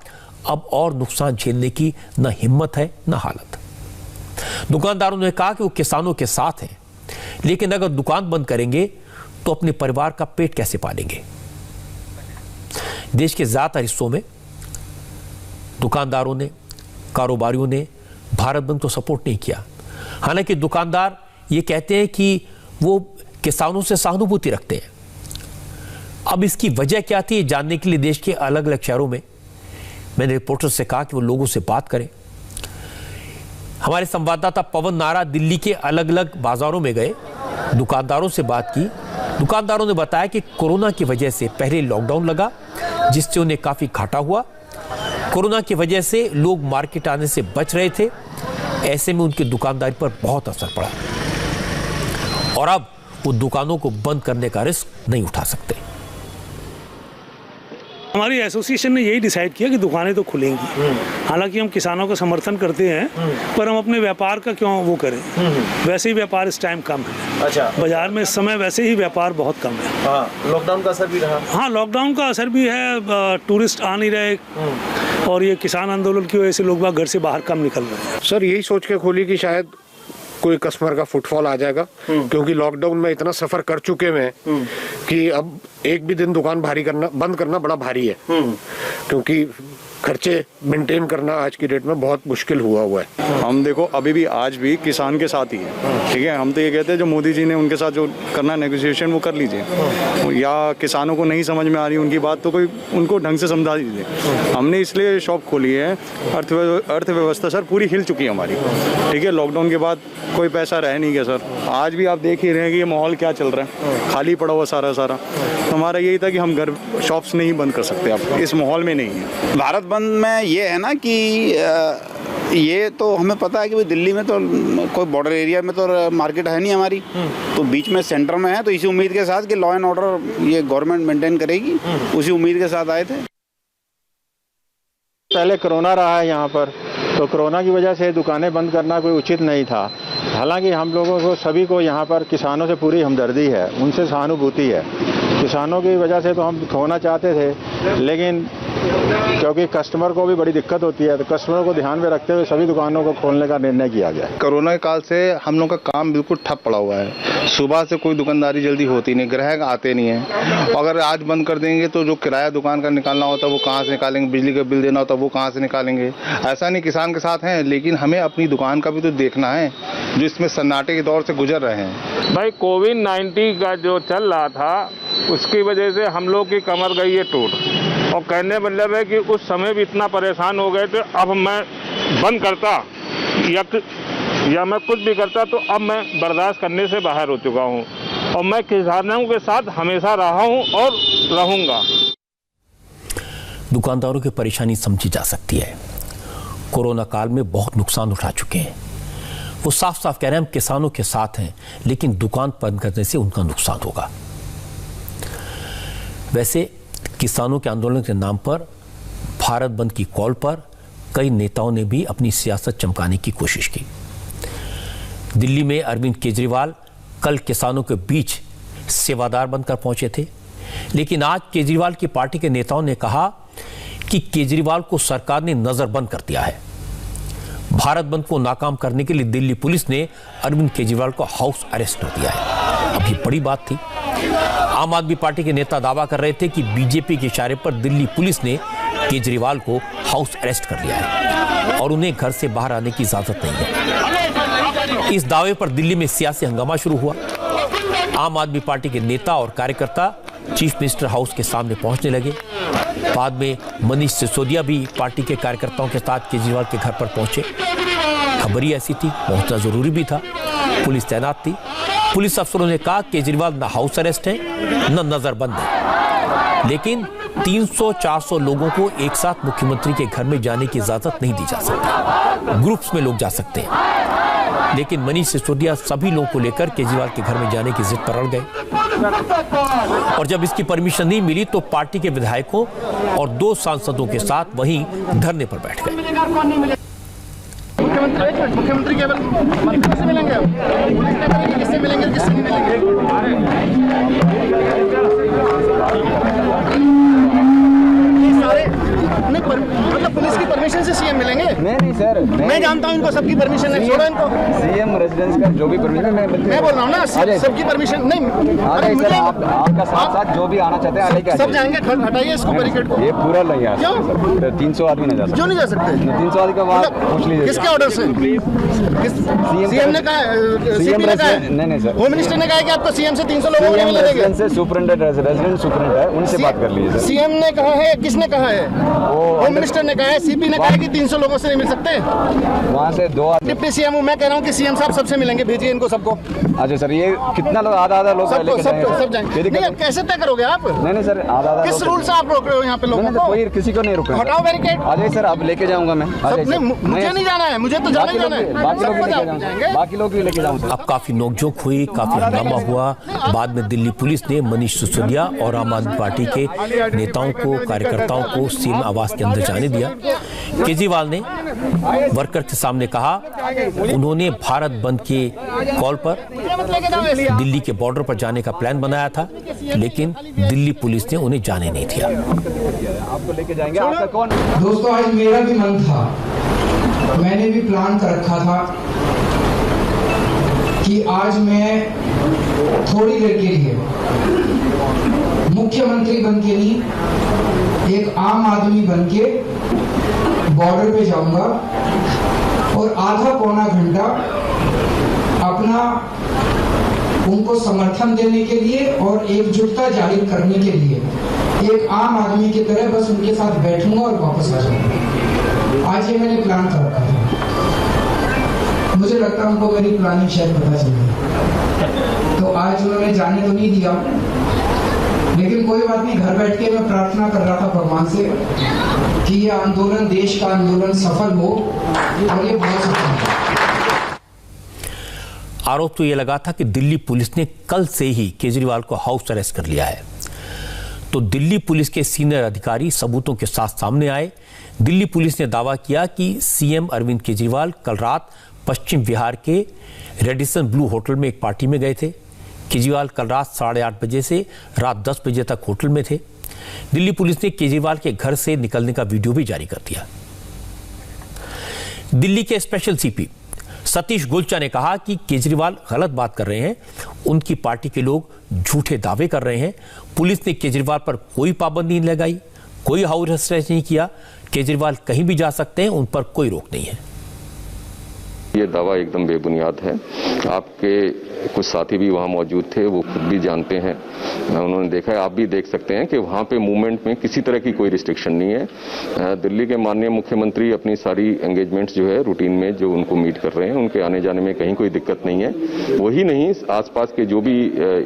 अब और नुकसान झेलने की न हिम्मत है न हालत। दुकानदारों ने कहा कि वो किसानों के साथ हैं, लेकिन अगर दुकान बंद करेंगे तो अपने परिवार का पेट कैसे पालेंगे। देश के ज्यादातर हिस्सों में दुकानदारों ने, कारोबारियों ने भारत बंद को सपोर्ट नहीं किया। हालांकि दुकानदार ये कहते हैं कि वो किसानों से सहानुभूति रखते हैं। अब इसकी वजह क्या थी, जानने के लिए देश के अलग अलग शहरों में मैंने रिपोर्टर से कहा कि वो लोगों से बात करें। हमारे संवाददाता पवन नारा दिल्ली के अलग अलग बाजारों में गए, दुकानदारों से बात की। दुकानदारों ने बताया कि कोरोना की वजह से पहले लॉकडाउन लगा, जिससे उन्हें काफी घाटा हुआ। कोरोना की वजह से लोग मार्केट आने से बच रहे थे, ऐसे में उनकी दुकानदारी पर बहुत असर पड़ा और अब वो दुकानों को बंद करने का रिस्क नहीं उठा सकते। हमारी एसोसिएशन ने यही डिसाइड किया कि दुकानें तो खुलेंगी। हालांकि हम किसानों का समर्थन करते हैं, पर हम अपने व्यापार का क्यों वो करें। वैसे ही व्यापार इस टाइम कम है। अच्छा, बाजार में इस समय वैसे ही व्यापार बहुत कम है। हाँ, लॉकडाउन का असर भी रहा। हाँ, लॉकडाउन का असर भी है, टूरिस्ट आ नहीं रहे और ये किसान आंदोलन की वजह से लोग घर से बाहर कम निकल रहे हैं। सर यही सोच के खोली कि शायद कोई कस्टमर का फुटफॉल आ जाएगा, क्योंकि लॉकडाउन में इतना सफर कर चुके हैं कि अब एक भी दिन दुकान बंद करना बड़ा भारी है, क्योंकि खर्चे मेंटेन करना आज की डेट में बहुत मुश्किल हुआ है। हम देखो अभी भी आज भी किसान के साथ ही है, ठीक है। हम तो ये कहते हैं जो मोदी जी ने उनके साथ जो करना नेगोशिएशन वो कर लीजिए, या किसानों को नहीं समझ में आ रही उनकी बात तो कोई उनको ढंग से समझा दीजिए। हमने इसलिए शॉप खोली है, अर्थव्यवस्था सर पूरी हिल चुकी है हमारी, ठीक है। लॉकडाउन के बाद कोई पैसा रह नहीं गया सर। आज भी आप देख ही रहे हैं कि ये माहौल क्या चल रहा है, खाली पड़ा हुआ सारा। तो हमारा यही था कि हम घर शॉप्स नहीं बंद कर सकते, आप इस माहौल में नहीं है। भारत बंद में ये है ना कि ये तो हमें पता है कि दिल्ली में तो कोई बॉर्डर एरिया में तो मार्केट है नहीं हमारी, तो बीच में सेंटर में है, तो इसी उम्मीद के साथ कि लॉ एंड ऑर्डर ये गवर्नमेंट मेंटेन करेगी, उसी उम्मीद के साथ आए थे। पहले कोरोना रहा है यहाँ पर, तो कोरोना की वजह से दुकानें बंद करना कोई उचित नहीं था। हालांकि हम लोगों को सभी को यहाँ पर किसानों से पूरी हमदर्दी है, उनसे सहानुभूति है। किसानों की वजह से तो हम खोना चाहते थे, लेकिन क्योंकि कस्टमर को भी बड़ी दिक्कत होती है, तो कस्टमर को ध्यान में रखते हुए सभी दुकानों को खोलने का निर्णय किया गया। कोरोना के काल से हम लोग का काम बिल्कुल ठप पड़ा हुआ है। सुबह से कोई दुकानदारी जल्दी होती नहीं, ग्राहक आते नहीं है। अगर आज बंद कर देंगे तो जो किराया दुकान का निकालना होता है वो कहाँ से निकालेंगे, बिजली का बिल देना होता है वो कहाँ से निकालेंगे। ऐसा नहीं किसान के साथ हैं, लेकिन हमें अपनी दुकान का भी तो देखना है, जो इसमें सन्नाटे के दौर से गुजर रहे हैं। भाई कोविड-19 का जो चल रहा था उसकी वजह से हम लोग की कमर गई है टूट, और कहने मतलब है कि उस समय भी इतना परेशान हो गए थे। अब मैं बंद करता या मैं कुछ भी करता तो अब मैं बर्दाश्त करने से बाहर हो चुका हूँ, और मैं किसानों के साथ हमेशा रहा हूँ और रहूँगा। दुकानदारों की परेशानी समझी जा सकती है। कोरोना काल में बहुत नुकसान उठा चुके हैं। वो साफ साफ कह रहे हैं हम किसानों के साथ हैं, लेकिन दुकान बंद करने से उनका नुकसान होगा। वैसे किसानों के आंदोलन के नाम पर भारत बंद की कॉल पर कई नेताओं ने भी अपनी सियासत चमकाने की कोशिश की। दिल्ली में अरविंद केजरीवाल कल किसानों के बीच सेवादार बनकर पहुंचे थे, लेकिन आज केजरीवाल की पार्टी के नेताओं ने कहा कि केजरीवाल को सरकार ने नजरबंद कर दिया है। भारत बंद को नाकाम करने के लिए दिल्ली पुलिस ने अरविंद केजरीवाल को हाउस अरेस्ट कर दिया है। अभी बड़ी बात थी। आम आदमी पार्टी के नेता दावा कर रहे थे कि बीजेपी के इशारे पर दिल्ली पुलिस ने केजरीवाल को हाउस अरेस्ट कर लिया है और उन्हें घर से बाहर आने की इजाजत नहीं है। इस दावे पर दिल्ली में सियासी हंगामा शुरू हुआ। आम आदमी पार्टी के नेता और कार्यकर्ता चीफ मिनिस्टर हाउस के सामने पहुंचने लगे। बाद में मनीष सिसोदिया भी पार्टी के कार्यकर्ताओं के साथ केजरीवाल के घर पर पहुंचे। खबर ही ऐसी थी, पहुंचना जरूरी भी था। पुलिस तैनात थी। पुलिस अफसरों ने कहा केजरीवाल न हाउस अरेस्ट है न नजरबंद है, लेकिन 300-400 लोगों को एक साथ मुख्यमंत्री के घर में जाने की इजाजत नहीं दी जा सकती। ग्रुप्स में लोग जा सकते हैं, लेकिन मनीष सिसोदिया सभी लोगों को लेकर केजरीवाल के घर में जाने की जिद पर अड़ गए और जब इसकी परमिशन नहीं मिली तो पार्टी के विधायकों और 2 सांसदों के साथ वहीं धरने पर बैठ गए। मुख्यमंत्री केवल मंत्री से मिलेंगे, किससे मिलेंगे, किससे नहीं मिलेंगे? नहीं मतलब पुलिस की परमिशन से सीएम मिलेंगे? नहीं सर, मैं जानता हूँ इनको सबकी परमिशन है, छोड़ो इनको। सीएम रेजिडेंस का जो भी परमिशन मैं बोल रहा हूँ ना, सबकी परमिशन नहीं। अरे मुझे आपका साथ जो भी आना चाहते हैं लेके सब जाएंगे, हटाइए इसको बैरिकेड को। ये पूरा नहीं है, क्यों 300 आदमी नहीं जा सकते? क्यों नहीं जा सकते? 300 आदमी का बात पूछ लीजिए। किसके ऑर्डर से? सीएम ने कहा, सीपी ने कहा, नहीं सर, होम मिनिस्टर ने कहा कि आपको सीएम से 300 लोगों को मिलेंगे। रेजिडेंस सुपरिटेंडेंट है, उनसे बात कर लीजिए। सीएम ने कहा है, किसने कहा है? होम मिनिस्टर ने कहा है, सीपी ने कहा है कि 300 लोगों से नहीं मिल सकते। वहाँ से 2 डिप्टी सीएम हूँ मैं, कह रहा हूँ कि सीएम साहब सबसे मिलेंगे, भेजिए इनको सबको। अच्छा सर, ये कितना लोग? आधा लोग सब जाएंगे। नहीं अब कैसे तय करोगे आप? नहीं सर, आधा किस रूल से आप रोक रहे हो यहाँ पे लोगों को? कोई किसी को नहीं रोक रहे। हटाओ बैरिकेड। आ जाइए सर, आप लेके जाऊंगा मैं। मुझे नहीं जाना है, मुझे तो जाना ही जाना है। बाकी लोग भी लेके जाऊंगा। अब काफी नोकझोंक हुई, काफी हंगामा हुआ। बाद में दिल्ली पुलिस ने मनीष सिसोदिया और आम आदमी पार्टी के नेताओं को, कार्यकर्ताओं को सीएम आवास के अंदर जाने दिया। केजरीवाल ने वर्कर के सामने कहा उन्होंने भारत बंद के कॉल पर दिल्ली के बॉर्डर पर जाने का प्लान बनाया था, लेकिन दिल्ली पुलिस ने उन्हें जाने नहीं दिया। आपको लेके जाएंगे। आपका कौन? दोस्तों आज मेरा भी मन था, मैंने भी प्लान कर रखा था कि आज मैं थोड़ी देर के लिए मुख्यमंत्री बन के नहीं, एक आम आदमी बन के बॉर्डर पे जाऊंगा और आधा पौना घंटा अपना उनको समर्थन देने के लिए और एकजुटता जाहिर करने के लिए एक आम आदमी की तरह बस उनके साथ बैठूंगा और वापस आ जाऊंगा। आज ये मैंने प्लान कर रखा था। मुझे लगता है उनको मेरी प्लानिंग शायद पता चल गई, तो आज उन्होंने जाने तो नहीं दिया, लेकिन कोई बात नहीं। घर बैठ के मैं प्रार्थना कर रहा था भगवान से कि ये आंदोलन, देश का आंदोलन सफल हो और ये बहुत सफल हो। आरोप तो यह लगा था कि दिल्ली पुलिस ने कल से ही केजरीवाल को हाउस अरेस्ट कर लिया है, तो दिल्ली पुलिस के सीनियर अधिकारी सबूतों के साथ सामने आए। दिल्ली पुलिस ने दावा किया कि सीएम अरविंद केजरीवाल कल रात पश्चिम बिहार के रेडिसन ब्लू होटल में एक पार्टी में गए थे। केजरीवाल कल रात 8:30 बजे से रात 10 बजे तक होटल में थे। दिल्ली पुलिस ने केजरीवाल के घर से निकलने का वीडियो भी जारी कर दिया। दिल्ली के स्पेशल सीपी सतीश गोलचा ने कहा कि केजरीवाल गलत बात कर रहे हैं, उनकी पार्टी के लोग झूठे दावे कर रहे हैं। पुलिस ने केजरीवाल पर कोई पाबंदी नहीं लगाई, कोई हाउस अरेस्ट नहीं किया। केजरीवाल कहीं भी जा सकते हैं, उन पर कोई रोक नहीं है। ये दावा एकदम बेबुनियाद है। आपके कुछ साथी भी वहाँ मौजूद थे, वो खुद भी जानते हैं, उन्होंने देखा है, आप भी देख सकते हैं कि वहाँ पे मूवमेंट में किसी तरह की कोई रिस्ट्रिक्शन नहीं है। दिल्ली के माननीय मुख्यमंत्री अपनी सारी एंगेजमेंट्स जो है रूटीन में जो उनको मीट कर रहे हैं, उनके आने जाने में कहीं कोई दिक्कत नहीं है। वही नहीं, आसपास के जो भी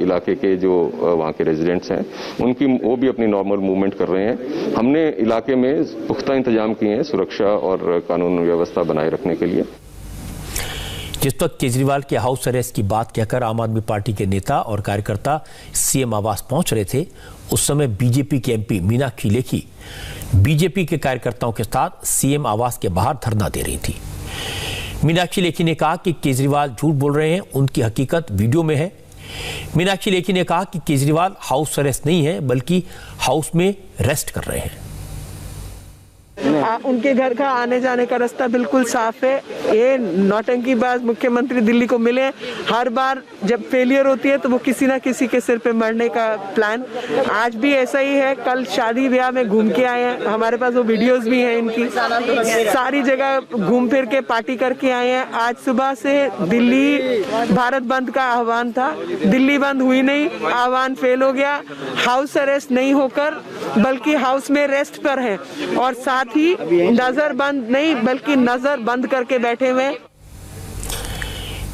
इलाके के जो वहाँ के रेजिडेंट्स हैं उनकी वो भी अपनी नॉर्मल मूवमेंट कर रहे हैं। हमने इलाके में पुख्ता इंतजाम किए हैं सुरक्षा और कानून व्यवस्था बनाए रखने के लिए। जिस वक्त केजरीवाल के हाउस अरेस्ट की बात कहकर आम आदमी पार्टी के नेता और कार्यकर्ता सीएम आवास पहुंच रहे थे, उस समय बीजेपी के एमपी मीनाक्षी लेखी बीजेपी के कार्यकर्ताओं के साथ सीएम आवास के बाहर धरना दे रही थी। मीनाक्षी लेखी ने कहा कि केजरीवाल झूठ बोल रहे हैं, उनकी हकीकत वीडियो में है। मीनाक्षी लेखी ने कहा कि केजरीवाल हाउस अरेस्ट नहीं है, बल्कि हाउस में रेस्ट कर रहे हैं। उनके घर का आने जाने का रास्ता बिल्कुल साफ है। ये नौटंकीबाज मुख्यमंत्री दिल्ली को मिले, हर बार जब फेलियर होती है तो वो किसी ना किसी के सिर पे मरने का प्लान। आज भी ऐसा ही है। कल शादी ब्याह में घूम के आए हैं, हमारे पास वो वीडियोस भी हैं इनकी। सारी जगह घूम फिर के पार्टी करके आए हैं। आज सुबह से दिल्ली भारत बंद का आह्वान था, दिल्ली बंद हुई नहीं, आह्वान फेल हो गया। हाउस अरेस्ट नहीं होकर बल्कि हाउस में रेस्ट पर है, और साथ ही नजर बंद नहीं बल्कि नजर बंद करके बैठे हुए।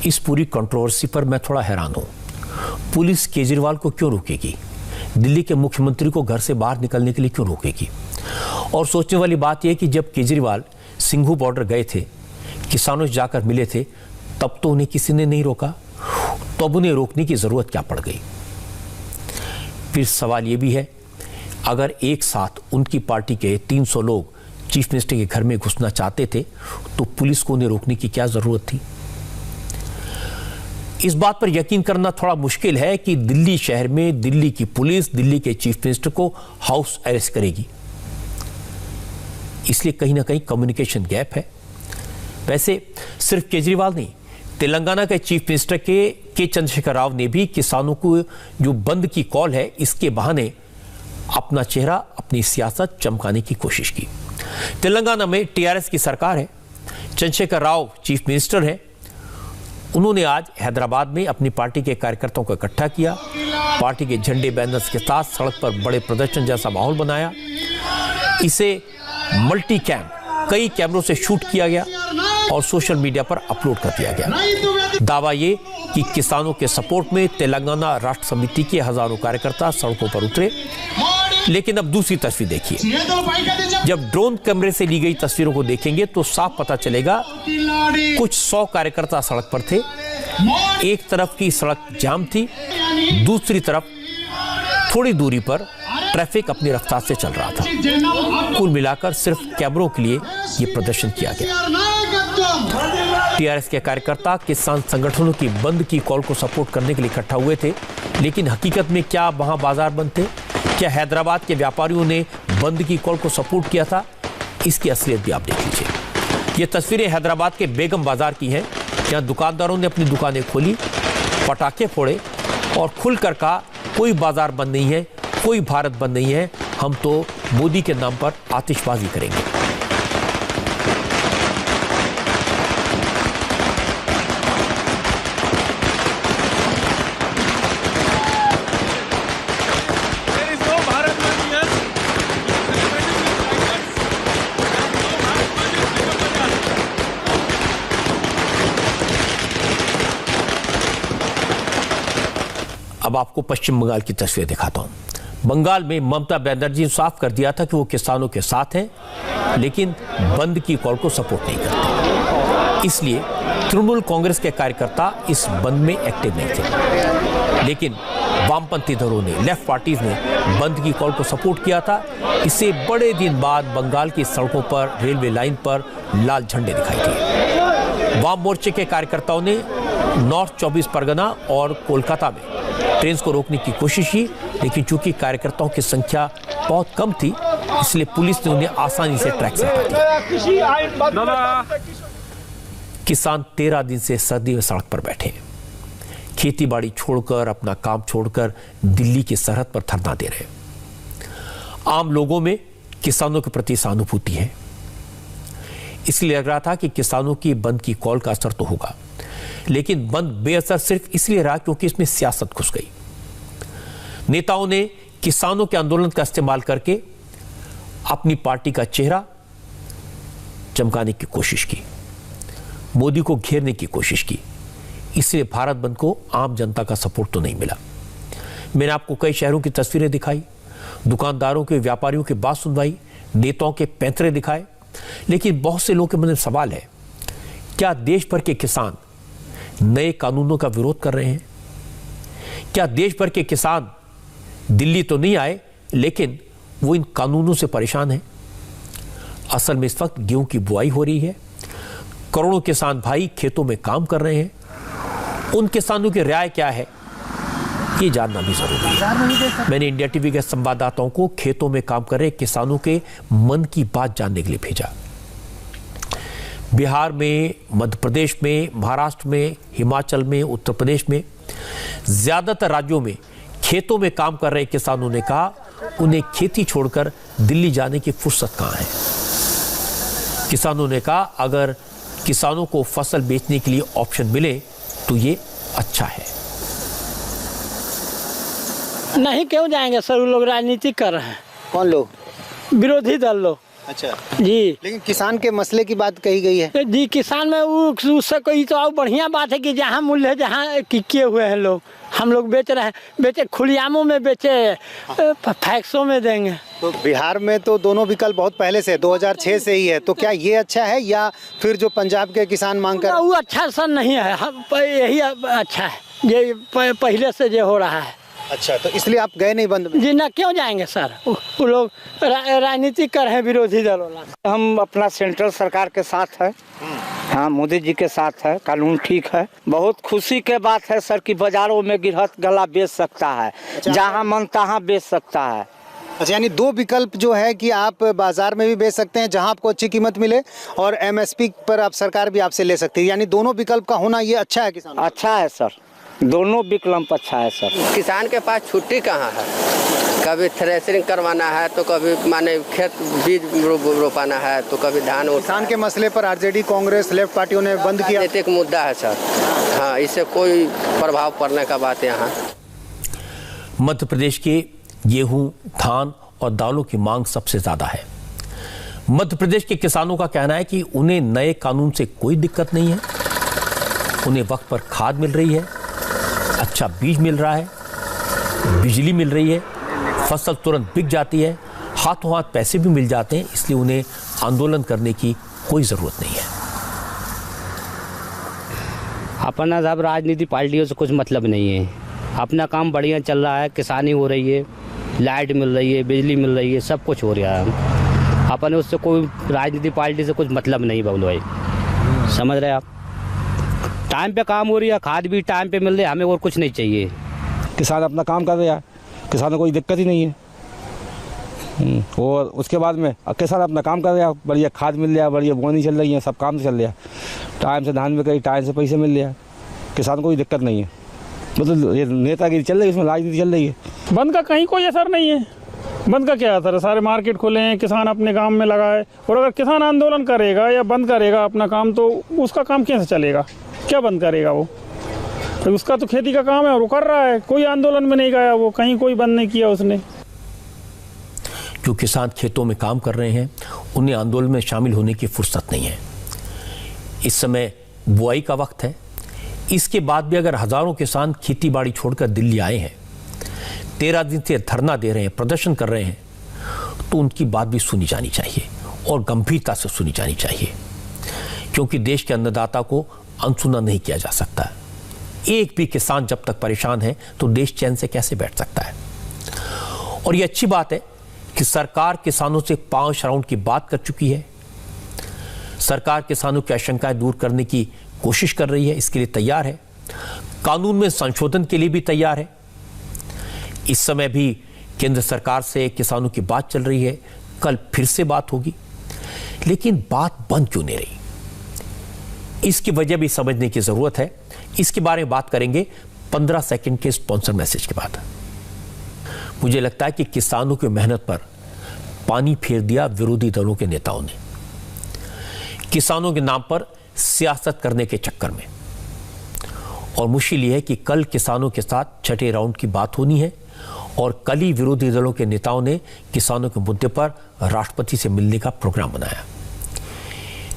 इस पूरी कंट्रोवर्सी पर मैं थोड़ा हैरान हूं। पुलिस केजरीवाल को क्यों रोकेगी, दिल्ली के मुख्यमंत्री को घर से बाहर निकलने के लिए क्यों रोकेगी? और सोचने वाली बात यह है कि जब केजरीवाल सिंघू बॉर्डर गए थे, किसानों से जाकर मिले थे, तब तो उन्हें किसी ने नहीं रोका, तो अब उन्हें रोकने की जरूरत क्या पड़ गई? फिर सवाल यह भी है, अगर एक साथ उनकी पार्टी के 300 लोग चीफ मिनिस्टर के घर में घुसना चाहते थे, तो पुलिस को उन्हें रोकने की क्या जरूरत थी? इस बात पर यकीन करना थोड़ा मुश्किल है कि दिल्ली शहर में दिल्ली की पुलिस दिल्ली के चीफ मिनिस्टर को हाउस अरेस्ट करेगी। इसलिए कहीं ना कहीं कम्युनिकेशन गैप है। वैसे सिर्फ केजरीवाल नहीं, तेलंगाना के चीफ मिनिस्टर के चंद्रशेखर राव ने भी किसानों को जो बंद की कॉल है, इसके बहाने अपना चेहरा, अपनी सियासत चमकाने की कोशिश की। तेलंगाना में टीआरएस की सरकार है, चंद्रशेखर राव चीफ मिनिस्टर है। उन्होंने आज हैदराबाद में अपनी पार्टी के कार्यकर्ताओं को इकट्ठा किया, पार्टी के झंडे बैनर्स के साथ सड़क पर बड़े प्रदर्शन जैसा माहौल बनाया। इसे मल्टी कैम, कई कैमरों से शूट किया गया और सोशल मीडिया पर अपलोड कर दिया गया। दावा ये कि किसानों के सपोर्ट में तेलंगाना राष्ट्र समिति के हजारों कार्यकर्ता सड़कों पर उतरे। लेकिन अब दूसरी तस्वीर देखिए। जब ड्रोन कैमरे से ली गई तस्वीरों को देखेंगे तो साफ पता चलेगा कुछ 100 कार्यकर्ता सड़क पर थे। एक तरफ की सड़क जाम थी, दूसरी तरफ थोड़ी दूरी पर ट्रैफिक अपनी रफ्तार से चल रहा था। कुल मिलाकर सिर्फ कैमरों के लिए यह प्रदर्शन किया गया। टीआरएस के कार्यकर्ता किसान संगठनों की बंद की कॉल को सपोर्ट करने के लिए इकट्ठा हुए थे, लेकिन हकीकत में क्या वहां बाजार बंद थे? क्या हैदराबाद के व्यापारियों ने बंद की कॉल को सपोर्ट किया था? इसकी असलियत भी आप देख लीजिए। ये तस्वीरें हैदराबाद के बेगम बाजार की हैं, जहां दुकानदारों ने अपनी दुकानें खोली, पटाखे फोड़े और खुलकर कहा कोई बाजार बंद नहीं है, कोई भारत बंद नहीं है, हम तो मोदी के नाम पर आतिशबाजी करेंगे। अब आपको पश्चिम बंगाल की तस्वीर दिखाता हूं। बंगाल में ममता बनर्जी ने साफ कर दिया था कि वो किसानों के साथ हैं, लेकिन बंद की कॉल को सपोर्ट नहीं करते। इसलिए तृणमूल कांग्रेस के कार्यकर्ता इस बंद में एक्टिव नहीं थे, लेकिन वामपंथी दलों ने, लेफ्ट पार्टीज ने बंद की कॉल को सपोर्ट किया था। इससे बड़े दिन बाद बंगाल की सड़कों पर, रेलवे लाइन पर लाल झंडे दिखाई दिए। वाम मोर्चे के कार्यकर्ताओं ने नॉर्थ 24 परगना और कोलकाता में ट्रेन को रोकने की कोशिश की, लेकिन चूंकि कार्यकर्ताओं की संख्या बहुत कम थी, इसलिए पुलिस ने उन्हें आसानी से ट्रैक से हटा दिया। किसान 13 दिन से सर्दी में सड़क पर बैठे, खेती बाड़ी छोड़कर, अपना काम छोड़कर दिल्ली की सरहद पर धरना दे रहे। आम लोगों में किसानों के प्रति सहानुभूति है, इसलिए लग रहा था कि किसानों की बंद की कॉल का असर तो होगा, लेकिन बंद बेअसर सिर्फ इसलिए रहा क्योंकि इसमें सियासत घुस गई। नेताओं ने किसानों के आंदोलन का इस्तेमाल करके अपनी पार्टी का चेहरा चमकाने की कोशिश की, मोदी को घेरने की कोशिश की। इसलिए भारत बंद को आम जनता का सपोर्ट तो नहीं मिला। मैंने आपको कई शहरों की तस्वीरें दिखाई, दुकानदारों के, व्यापारियों की बात सुनवाई, नेताओं के पैंतरे दिखाए, लेकिन बहुत से लोगों के मन में सवाल है, क्या देश भर के किसान नए कानूनों का विरोध कर रहे हैं? क्या देश भर के किसान दिल्ली तो नहीं आए, लेकिन वो इन कानूनों से परेशान हैं? असल में इस वक्त गेहूं की बुआई हो रही है, करोड़ों किसान भाई खेतों में काम कर रहे हैं। उन किसानों की राय क्या है, ये जानना भी जरूरी है। मैंने इंडिया टीवी के संवाददाताओं को खेतों में काम कर रहे किसानों के मन की बात जानने के लिए भेजा। बिहार में, मध्य प्रदेश में, महाराष्ट्र में, हिमाचल में, उत्तर प्रदेश में, ज्यादातर राज्यों में खेतों में काम कर रहे किसानों ने कहा उन्हें खेती छोड़कर दिल्ली जाने की फुर्सत कहां है। किसानों ने कहा अगर किसानों को फसल बेचने के लिए ऑप्शन मिले तो ये अच्छा है। नहीं क्यों जाएंगे सर, लोग राजनीति कर रहे हैं। कौन लोग? विरोधी दल लोग। अच्छा जी, लेकिन किसान के मसले की बात कही गई है जी। किसान में उससे कोई तो और बढ़िया बात है कि जहाँ मूल्य है, जहाँ किए हुए हैं लोग, हम लोग बेच रहे हैं, बेचे खुलियामों में बेचे, फैक्सों में देंगे। तो बिहार में तो दोनों विकल्प बहुत पहले से 2006 से ही है, तो क्या ये अच्छा है या फिर जो पंजाब के किसान मांग कर? वो अच्छा सर नहीं है, यही अच्छा है, ये पहले से जो हो रहा है। अच्छा, तो इसलिए आप गए नहीं बंद में? जी ना, क्यों जाएंगे सर, वो लोग राजनीति कर रहे हैं, विरोधी दल वाला। हम अपना सेंट्रल सरकार के साथ है, हाँ मोदी जी के साथ है, कानून ठीक है। बहुत खुशी के बात है सर कि बाजारों में गृहस्थ गला बेच सकता है, जहाँ मन तहाँ बेच सकता है। अच्छा, यानी दो विकल्प जो है कि आप बाजार में भी बेच सकते हैं जहां आपको अच्छी कीमत मिले, और एमएसपी पर आप सरकार भी आपसे ले सकती है, यानी दोनों विकल्प का होना ये अच्छा है किसान? अच्छा है सर, दोनों विकल्प अच्छा है सर। किसान के पास छुट्टी कहाँ है, कभी थ्रेसिंग करवाना है तो कभी माने खेत बीज रोपाना है तो कभी धान। किसान के मसले पर आरजेडी, कांग्रेस, लेफ्ट पार्टियों ने बंद किया। एक मुद्दा है सर, हाँ, इससे कोई प्रभाव पड़ने का बात यहाँ। मध्य प्रदेश के गेहूं, धान और दालों की मांग सबसे ज्यादा है। मध्य प्रदेश के किसानों का कहना है कि उन्हें नए कानून से कोई दिक्कत नहीं है, उन्हें वक्त पर खाद मिल रही है, अच्छा बीज मिल रहा है, बिजली मिल रही है, फसल तुरंत बिक जाती है, हाथों हाथ पैसे भी मिल जाते हैं, इसलिए उन्हें आंदोलन करने की कोई जरूरत नहीं है। अपना साहब राजनीति पार्टियों से कुछ मतलब नहीं है, अपना काम बढ़िया चल रहा है, किसानी हो रही है, लाइट मिल रही है, बिजली मिल रही है, सब कुछ हो रहा है। अपने उससे कोई राजनीति पार्टी से कुछ मतलब नहीं बबलू भाई, समझ रहे आप। टाइम पे काम हो रही है, खाद भी टाइम पे मिल रही है, हमें और कुछ नहीं चाहिए। किसान अपना काम कर रहा है, किसानों को कोई दिक्कत ही नहीं है। और उसके बाद में किसान अपना काम कर रहा है, बढ़िया खाद मिल रहा है, बढ़िया बोनी चल रही है, सब काम चल रहा है, टाइम से धान में कहीं टाइम से पैसे मिल रहा है, किसान को कोई दिक्कत नहीं है। मतलब ये नेतागिरी चल रही है, इसमें राजनीति चल रही है। बंद का कहीं कोई असर नहीं है, बंद का क्या असर है, सारे मार्केट खुले हैं, किसान अपने काम में लगा है। और अगर किसान आंदोलन करेगा या बंद करेगा अपना काम तो उसका काम कैसे चलेगा, क्या बंद करेगा वो, तो उसका तो खेती का काम है और वो कर रहा है, कोई आंदोलन में नहीं गया, वो कहीं कोई बंद नहीं किया उसने। जो किसान खेतों में काम कर रहे हैं उन्हें आंदोलन में शामिल होने की फुर्सत नहीं है। इस समय बुआई का वक्त है, इसके बाद भी अगर हजारों किसान खेती बाड़ी छोड़कर दिल्ली आए हैं, 13 दिन से धरना दे रहे हैं, प्रदर्शन कर रहे हैं, तो उनकी बात भी सुनी जानी चाहिए और गंभीरता से सुनी जानी चाहिए, क्योंकि देश के अन्नदाता को अनसुना नहीं किया जा सकता। एक भी किसान जब तक परेशान है तो देश चैन से कैसे बैठ सकता है। और यह अच्छी बात है कि सरकार किसानों से 5 राउंड की बात कर चुकी है। सरकार किसानों की आशंकाएं दूर करने की कोशिश कर रही है, इसके लिए तैयार है, कानून में संशोधन के लिए भी तैयार है। इस समय भी केंद्र सरकार से किसानों की बात चल रही है, कल फिर से बात होगी, लेकिन बात बंद क्यों नहीं रही, इसकी वजह भी समझने की जरूरत है। इसके बारे में बात करेंगे 15 सेकंड के स्पॉन्सर मैसेज के बाद। मुझे लगता है कि किसानों की मेहनत पर पानी फेर दिया विरोधी दलों के नेताओं ने, किसानों के नाम पर सियासत करने के चक्कर में। और मुश्किल यह है कि कल किसानों के साथ छठे राउंड की बात होनी है और कल ही विरोधी दलों के नेताओं ने किसानों के मुद्दे पर राष्ट्रपति से मिलने का प्रोग्राम बनाया।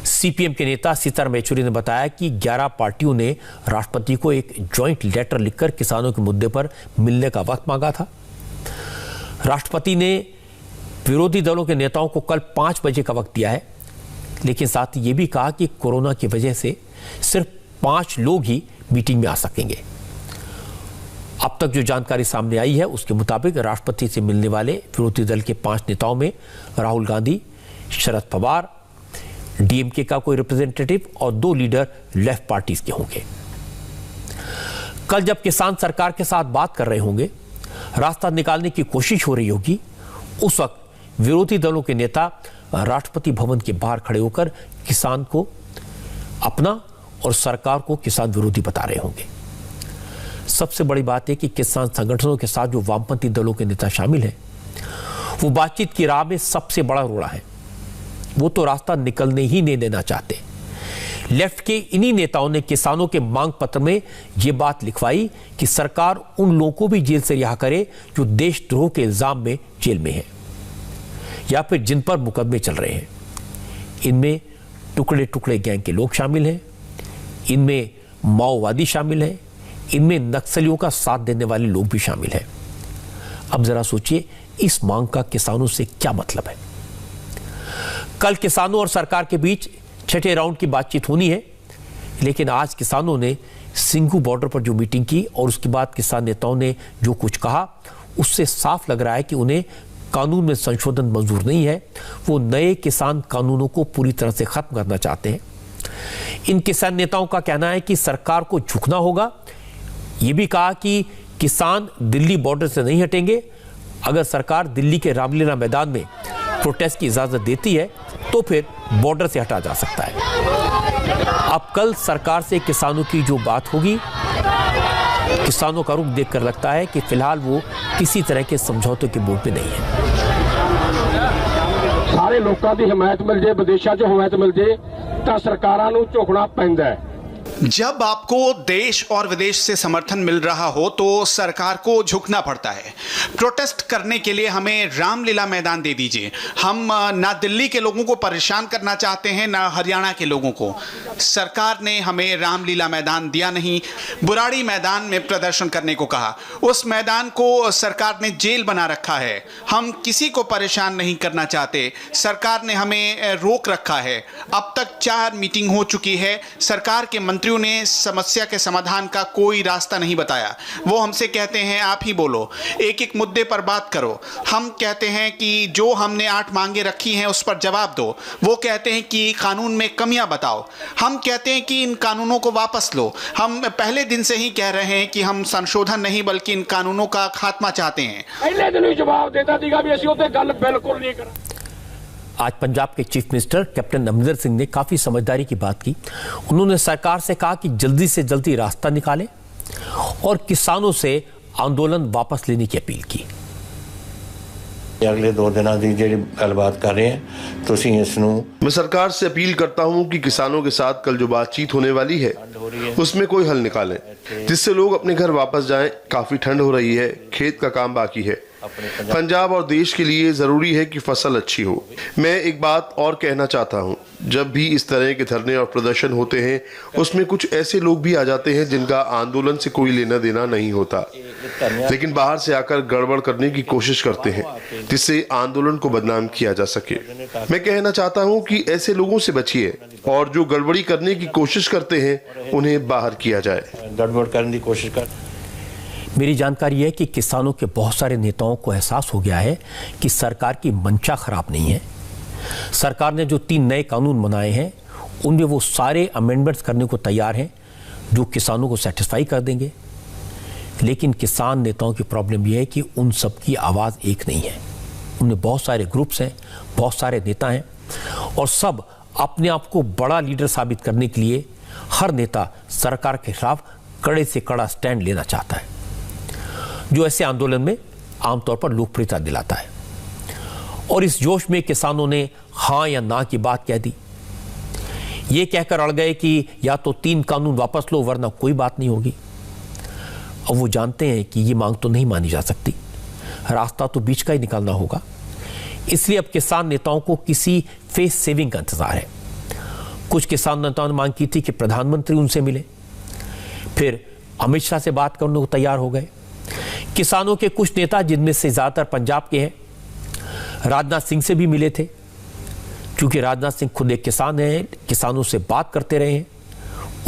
सीपीएम के नेता सीताराम येचुरी ने बताया कि 11 पार्टियों ने राष्ट्रपति को एक जॉइंट लेटर लिखकर किसानों के मुद्दे पर मिलने का वक्त मांगा था। राष्ट्रपति ने विरोधी दलों के नेताओं को कल 5 बजे का वक्त दिया है, लेकिन साथ ही ये भी कहा कि कोरोना की वजह से सिर्फ 5 लोग ही मीटिंग में आ सकेंगे। अब तक जो जानकारी सामने आई है उसके मुताबिक राष्ट्रपति से मिलने वाले विरोधी दल के 5 नेताओं में राहुल गांधी, शरद पवार, डीएमके का कोई रिप्रेजेंटेटिव और 2 लीडर लेफ्ट पार्टीज के होंगे। कल जब किसान सरकार के साथ बात कर रहे होंगे, रास्ता निकालने की कोशिश हो रही होगी, उस वक्त विरोधी दलों के नेता राष्ट्रपति भवन के बाहर खड़े होकर किसान को अपना और सरकार को किसान विरोधी बता रहे होंगे। सबसे बड़ी बात है कि किसान संगठनों के साथ जो वामपंथी दलों के नेता शामिल हैं, वो बातचीत की राह में सबसे बड़ा रोड़ा है। वो तो रास्ता निकलने ही नहीं देना चाहते। लेफ्ट के इन्हीं नेताओं ने किसानों के मांग पत्र में ये बात लिखवाई कि सरकार उन लोगों को भी जेल से रिहा करे जो देशद्रोह के इल्जाम में जेल में है। या फिर जिन पर मुकदमे चल रहे हैं। इनमें टुकड़े टुकड़े गैंग के लोग शामिल हैं, इनमें माओवादी शामिल हैं, इनमें नक्सलियों का साथ देने वाले लोग भी शामिल हैं। अब जरा सोचिए इस मांग का किसानों से क्या मतलब है। कल किसानों और सरकार के बीच छठे राउंड की बातचीत होनी है, लेकिन आज किसानों ने सिंघू बॉर्डर पर जो मीटिंग की और उसके बाद किसान नेताओं ने जो कुछ कहा, उससे साफ लग रहा है कि उन्हें कानून में संशोधन मंजूर नहीं है। वो नए किसान कानूनों को पूरी तरह से खत्म करना चाहते हैं। इन किसान नेताओं का कहना है कि सरकार को झुकना होगा। ये भी कहा कि किसान दिल्ली बॉर्डर से नहीं हटेंगे। अगर सरकार दिल्ली के रामलीला मैदान में प्रोटेस्ट की इजाजत देती है तो फिर बॉर्डर से हटा जा सकता है। अब कल सरकार से किसानों की जो बात होगी, किसानों का रुख देखकर लगता है कि फिलहाल वो किसी तरह के समझौते के मूड पे नहीं है। सारे लोगों की हिमायत मिल जाए, विदेशों से हिमायत मिल जाए तो सरकारां नूं झुकना पैंदा है। जब आपको देश और विदेश से समर्थन मिल रहा हो तो सरकार को झुकना पड़ता है। प्रोटेस्ट करने के लिए हमें रामलीला मैदान दे दीजिए। हम ना दिल्ली के लोगों को परेशान करना चाहते हैं ना हरियाणा के लोगों को। सरकार ने हमें रामलीला मैदान दिया नहीं, बुराड़ी मैदान में प्रदर्शन करने को कहा। उस मैदान को सरकार ने जेल बना रखा है। हम किसी को परेशान नहीं करना चाहते। सरकार ने हमें रोक रखा है। अब तक 4 मीटिंग हो चुकी है। सरकार के मंत्रियों ने समस्या के समाधान का कोई रास्ता नहीं बताया। वो हमसे कहते हैं आप ही बोलो, एक एक मुद्दे पर बात करो। हम कहते हैं कि जो हमने 8 मांगे रखी हैं उस पर जवाब दो। वो कहते हैं कि कानून में कमियां बताओ। हम कहते हैं कि इन कानूनों को वापस लो। हम पहले दिन से ही कह रहे हैं कि हम संशोधन नहीं बल्कि इन कानूनों का खात्मा चाहते हैं। पहले दिन ही जवाब देता दीगा भी ऐसी होते गल बिल्कुल नहीं करा। आज पंजाब के chief minister captain Amarinder Singh ने काफी समझदारी की बात की। उन्होंने सरकार से कहा कि जल्दी से जल्दी रास्ता निकाले और किसानों से आंदोलन वापस लेने की अपील की। अगले 2 दिनों की जी गलबात कर रहे हैं तो मैं सरकार से अपील करता हूं कि किसानों के साथ कल जो बातचीत होने वाली है उसमें कोई हल निकालें जिससे लोग अपने घर वापस जाएं। काफी ठंड हो रही है, खेत का काम बाकी है। पंजाब और देश के लिए जरूरी है कि फसल अच्छी हो। मैं एक बात और कहना चाहता हूं, जब भी इस तरह के धरने और प्रदर्शन होते हैं उसमें कुछ ऐसे लोग भी आ जाते हैं जिनका आंदोलन से कोई लेना देना नहीं होता, लेकिन बाहर से आकर गड़बड़ करने की कोशिश करते हैं जिससे आंदोलन को बदनाम किया जा सके। मैं कहना चाहता हूं कि ऐसे लोगों से बचिए और जो गड़बड़ी करने की कोशिश करते हैं उन्हें बाहर किया जाए। गड़बड़ करने की कोशिश कर मेरी जानकारी है कि किसानों के बहुत सारे नेताओं को एहसास हो गया है कि सरकार की मंशा खराब नहीं है। सरकार ने जो 3 नए कानून बनाए हैं उनमें वो सारे अमेंडमेंट्स करने को तैयार हैं जो किसानों को सेटिस्फाई कर देंगे। लेकिन किसान नेताओं की प्रॉब्लम यह है कि उन सब की आवाज़ एक नहीं है। उनमें बहुत सारे ग्रुप्स हैं, बहुत सारे नेता हैं और सब अपने आप को बड़ा लीडर साबित करने के लिए हर नेता सरकार के खिलाफ कड़े से कड़ा स्टैंड लेना चाहता है, जो ऐसे आंदोलन में आमतौर पर लोकप्रियता दिलाता है। और इस जोश में किसानों ने हाँ या ना की बात कह दी। ये कहकर अड़ गए कि या तो 3 कानून वापस लो वरना कोई बात नहीं होगी। अब वो जानते हैं कि ये मांग तो नहीं मानी जा सकती, रास्ता तो बीच का ही निकालना होगा। इसलिए अब किसान नेताओं को किसी फेस सेविंग का इंतजार है। कुछ किसान नेताओं ने मांग की थी कि प्रधानमंत्री उनसे मिले, फिर अमित शाह से बात करने को तैयार हो गए। किसानों के कुछ नेता, जिनमें से ज्यादातर पंजाब के हैं, राजनाथ सिंह से भी मिले थे। क्योंकि राजनाथ सिंह खुद एक किसान हैं, किसानों से बात करते रहे हैं,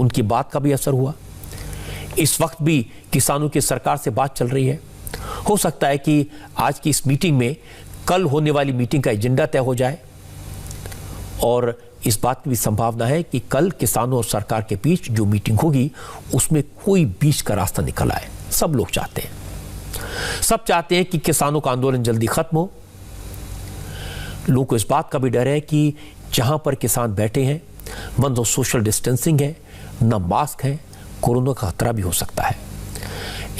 उनकी बात का भी असर हुआ। इस वक्त भी किसानों की सरकार से बात चल रही है। हो सकता है कि आज की इस मीटिंग में कल होने वाली मीटिंग का एजेंडा तय हो जाए और इस बात की भी संभावना है कि कल किसानों और सरकार के बीच जो मीटिंग होगी उसमें कोई बीच का रास्ता निकल आए। सब लोग चाहते हैं, सब चाहते हैं कि किसानों का आंदोलन जल्दी खत्म हो। लोगों को इस बात का भी डर है कि जहां पर किसान बैठे हैं वहां तो सोशल डिस्टेंसिंग है, न मास्क है, कोरोना का खतरा भी हो सकता है।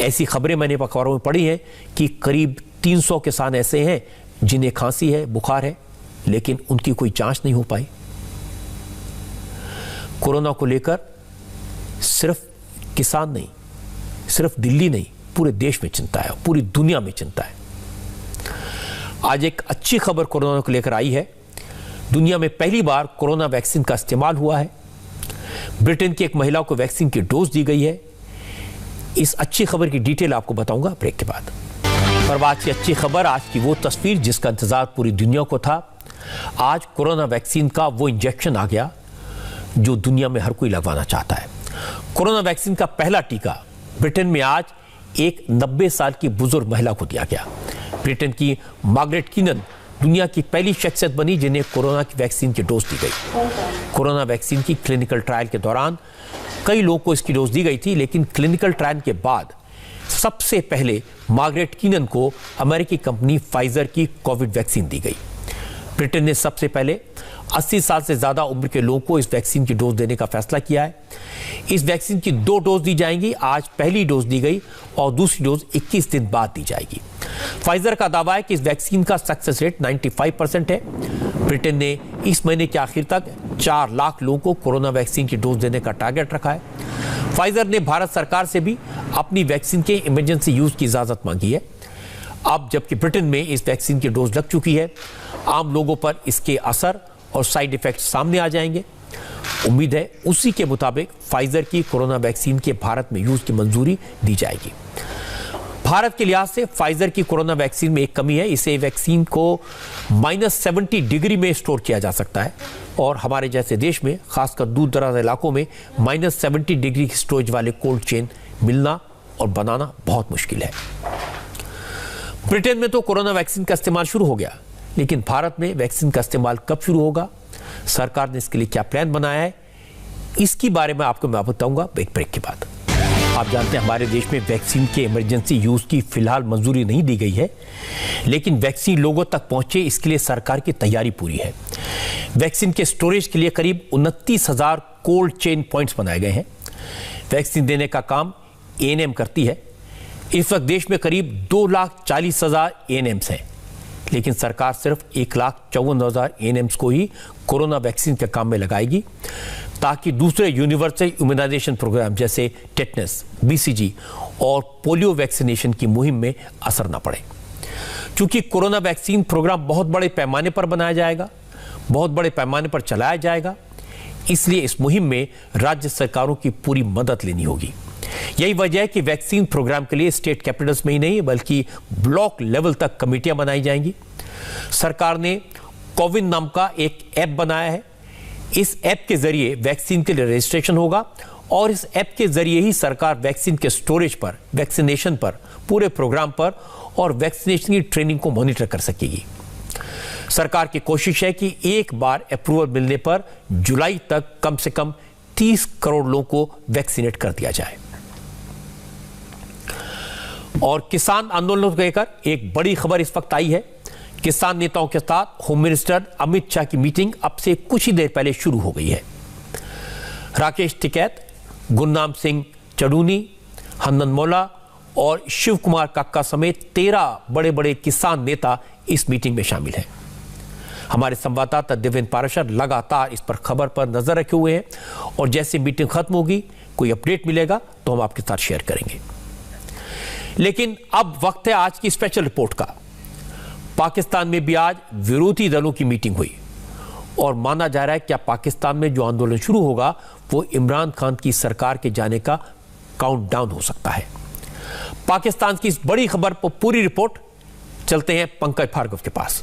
ऐसी खबरें मैंने अखबारों में पढ़ी हैं कि करीब 300 किसान ऐसे हैं जिन्हें खांसी है, बुखार है, लेकिन उनकी कोई जांच नहीं हो पाई। कोरोना को लेकर सिर्फ किसान नहीं, सिर्फ दिल्ली नहीं, पूरे देश में चिंता है, पूरी दुनिया में चिंता है। आज एक अच्छी खबर कोरोना को लेकर आई है। दुनिया में पहली बार कोरोना वैक्सीन का इस्तेमाल हुआ है। ब्रिटेन की एक महिला को वैक्सीन की डोज दी गई है। इस अच्छी खबर की डिटेल आपको बताऊंगा ब्रेक के बाद। पर आज की अच्छी खबर, आज की वो तस्वीर जिसका इंतजार पूरी दुनिया को था। आज कोरोना वैक्सीन का वो इंजेक्शन आ गया जो दुनिया में हर कोई लगवाना चाहता है। कोरोना वैक्सीन का पहला टीका ब्रिटेन में आज एक 90 साल की बुजुर्ग महिला को दिया गया। ब्रिटेन की मार्गरेट कीनन दुनिया की पहली शख्सियत बनी जिन्हें कोरोना की वैक्सीन की डोज दी गई। कोरोना वैक्सीन की क्लिनिकल ट्रायल के दौरान कई लोगों को इसकी डोज दी गई थी, लेकिन क्लिनिकल ट्रायल के बाद सबसे पहले मार्गरेट कीनन को अमेरिकी कंपनी फाइजर की कोविड वैक्सीन दी गई। ब्रिटेन ने सबसे पहले 80 साल से ज्यादा उम्र के लोगों को इस वैक्सीन की डोज देने का फैसला किया है। इस वैक्सीन की 2 डोज दी जाएंगी। आज पहली डोज दी गई और दूसरी डोज 21 दिन बाद दी जाएगी। फाइजर का दावा है कि इस वैक्सीन का सक्सेस रेट 95% है। ब्रिटेन ने इस महीने के आखिर तक 4 लाख लोगों को कोरोना वैक्सीन की डोज देने का टारगेट रखा है। फाइजर ने भारत सरकार से भी अपनी वैक्सीन के इमरजेंसी यूज की इजाजत मांगी है। अब जबकि ब्रिटेन में इस वैक्सीन की डोज लग चुकी है, आम लोगों पर इसके असर और साइड इफेक्ट सामने आ जाएंगे। उम्मीद है उसी के मुताबिक फाइजर की कोरोना वैक्सीन के भारत में यूज की मंजूरी दी जाएगी। भारत के लिहाज से फाइजर की कोरोना वैक्सीन में एक कमी है। इसे वैक्सीन को -70 डिग्री में स्टोर किया जा सकता है और हमारे जैसे देश में, खासकर दूर दराज इलाकों में -70 डिग्री स्टोरेज वाले कोल्ड चेन मिलना और बनाना बहुत मुश्किल है। ब्रिटेन में तो कोरोना वैक्सीन का इस्तेमाल शुरू हो गया, लेकिन भारत में वैक्सीन का इस्तेमाल कब शुरू होगा, सरकार ने इसके लिए क्या प्लान बनाया है, इसके बारे में आपको मैं बताऊंगा ब्रेक के बाद। आप जानते हैं हमारे देश में वैक्सीन के इमरजेंसी यूज की फिलहाल मंजूरी नहीं दी गई है, लेकिन वैक्सीन लोगों तक पहुंचे इसके लिए सरकार की तैयारी पूरी है। वैक्सीन के स्टोरेज के लिए करीब 29,000 कोल्ड चेन पॉइंट्स बनाए गए हैं। वैक्सीन देने का काम एएनएम करती है। इस वक्त देश में करीब 2,40,000 एएनएम्स हैं, लेकिन सरकार सिर्फ 1,54,000 एएनएम्स को ही कोरोना वैक्सीन के काम में लगाएगी, ताकि दूसरे यूनिवर्सल इम्यूनाइजेशन प्रोग्राम जैसे टेटनस, बीसीजी और पोलियो वैक्सीनेशन की मुहिम में असर न पड़े। क्योंकि कोरोना वैक्सीन प्रोग्राम बहुत बड़े पैमाने पर बनाया जाएगा, बहुत बड़े पैमाने पर चलाया जाएगा, इसलिए इस मुहिम में राज्य सरकारों की पूरी मदद लेनी होगी। यही वजह है कि वैक्सीन प्रोग्राम के लिए स्टेट कैपिटल्स में ही नहीं बल्कि ब्लॉक लेवल तक कमेटियां बनाई जाएंगी। सरकार ने कोविन नाम का एक ऐप बनाया है। इस ऐप के जरिए वैक्सीन के लिए रजिस्ट्रेशन होगा और इस ऐप के जरिए ही सरकार वैक्सीन के स्टोरेज पर, वैक्सीनेशन पर, पूरे प्रोग्राम पर और वैक्सीनेशन की ट्रेनिंग को मॉनिटर कर सकेगी। सरकार की कोशिश है कि एक बार अप्रूवल मिलने पर जुलाई तक कम से कम 30 करोड़ लोगों को वैक्सीनेट कर दिया जाए। और किसान आंदोलन को लेकर एक बड़ी खबर इस वक्त आई है। किसान नेताओं के साथ होम मिनिस्टर अमित शाह की मीटिंग अब से कुछ ही देर पहले शुरू हो गई है। राकेश टिकैत, गुरनाम सिंह चढ़ूनी, हन्नन मौला और शिव कुमार काका समेत 13 बड़े बड़े किसान नेता इस मीटिंग में शामिल हैं। हमारे संवाददाता देवेंद्र पाराशर लगातार इस पर खबर पर नजर रखे हुए हैं और जैसे मीटिंग खत्म होगी, कोई अपडेट मिलेगा तो हम आपके साथ शेयर करेंगे। लेकिन अब वक्त है आज की स्पेशल रिपोर्ट का। पाकिस्तान में भी आज विरोधी दलों की मीटिंग हुई और माना जा रहा है क्या पाकिस्तान में जो आंदोलन शुरू होगा वो इमरान खान की सरकार के जाने का काउंटडाउन हो सकता है। पाकिस्तान की इस बड़ी खबर पर पूरी रिपोर्ट चलते हैं पंकज भार्गव के पास।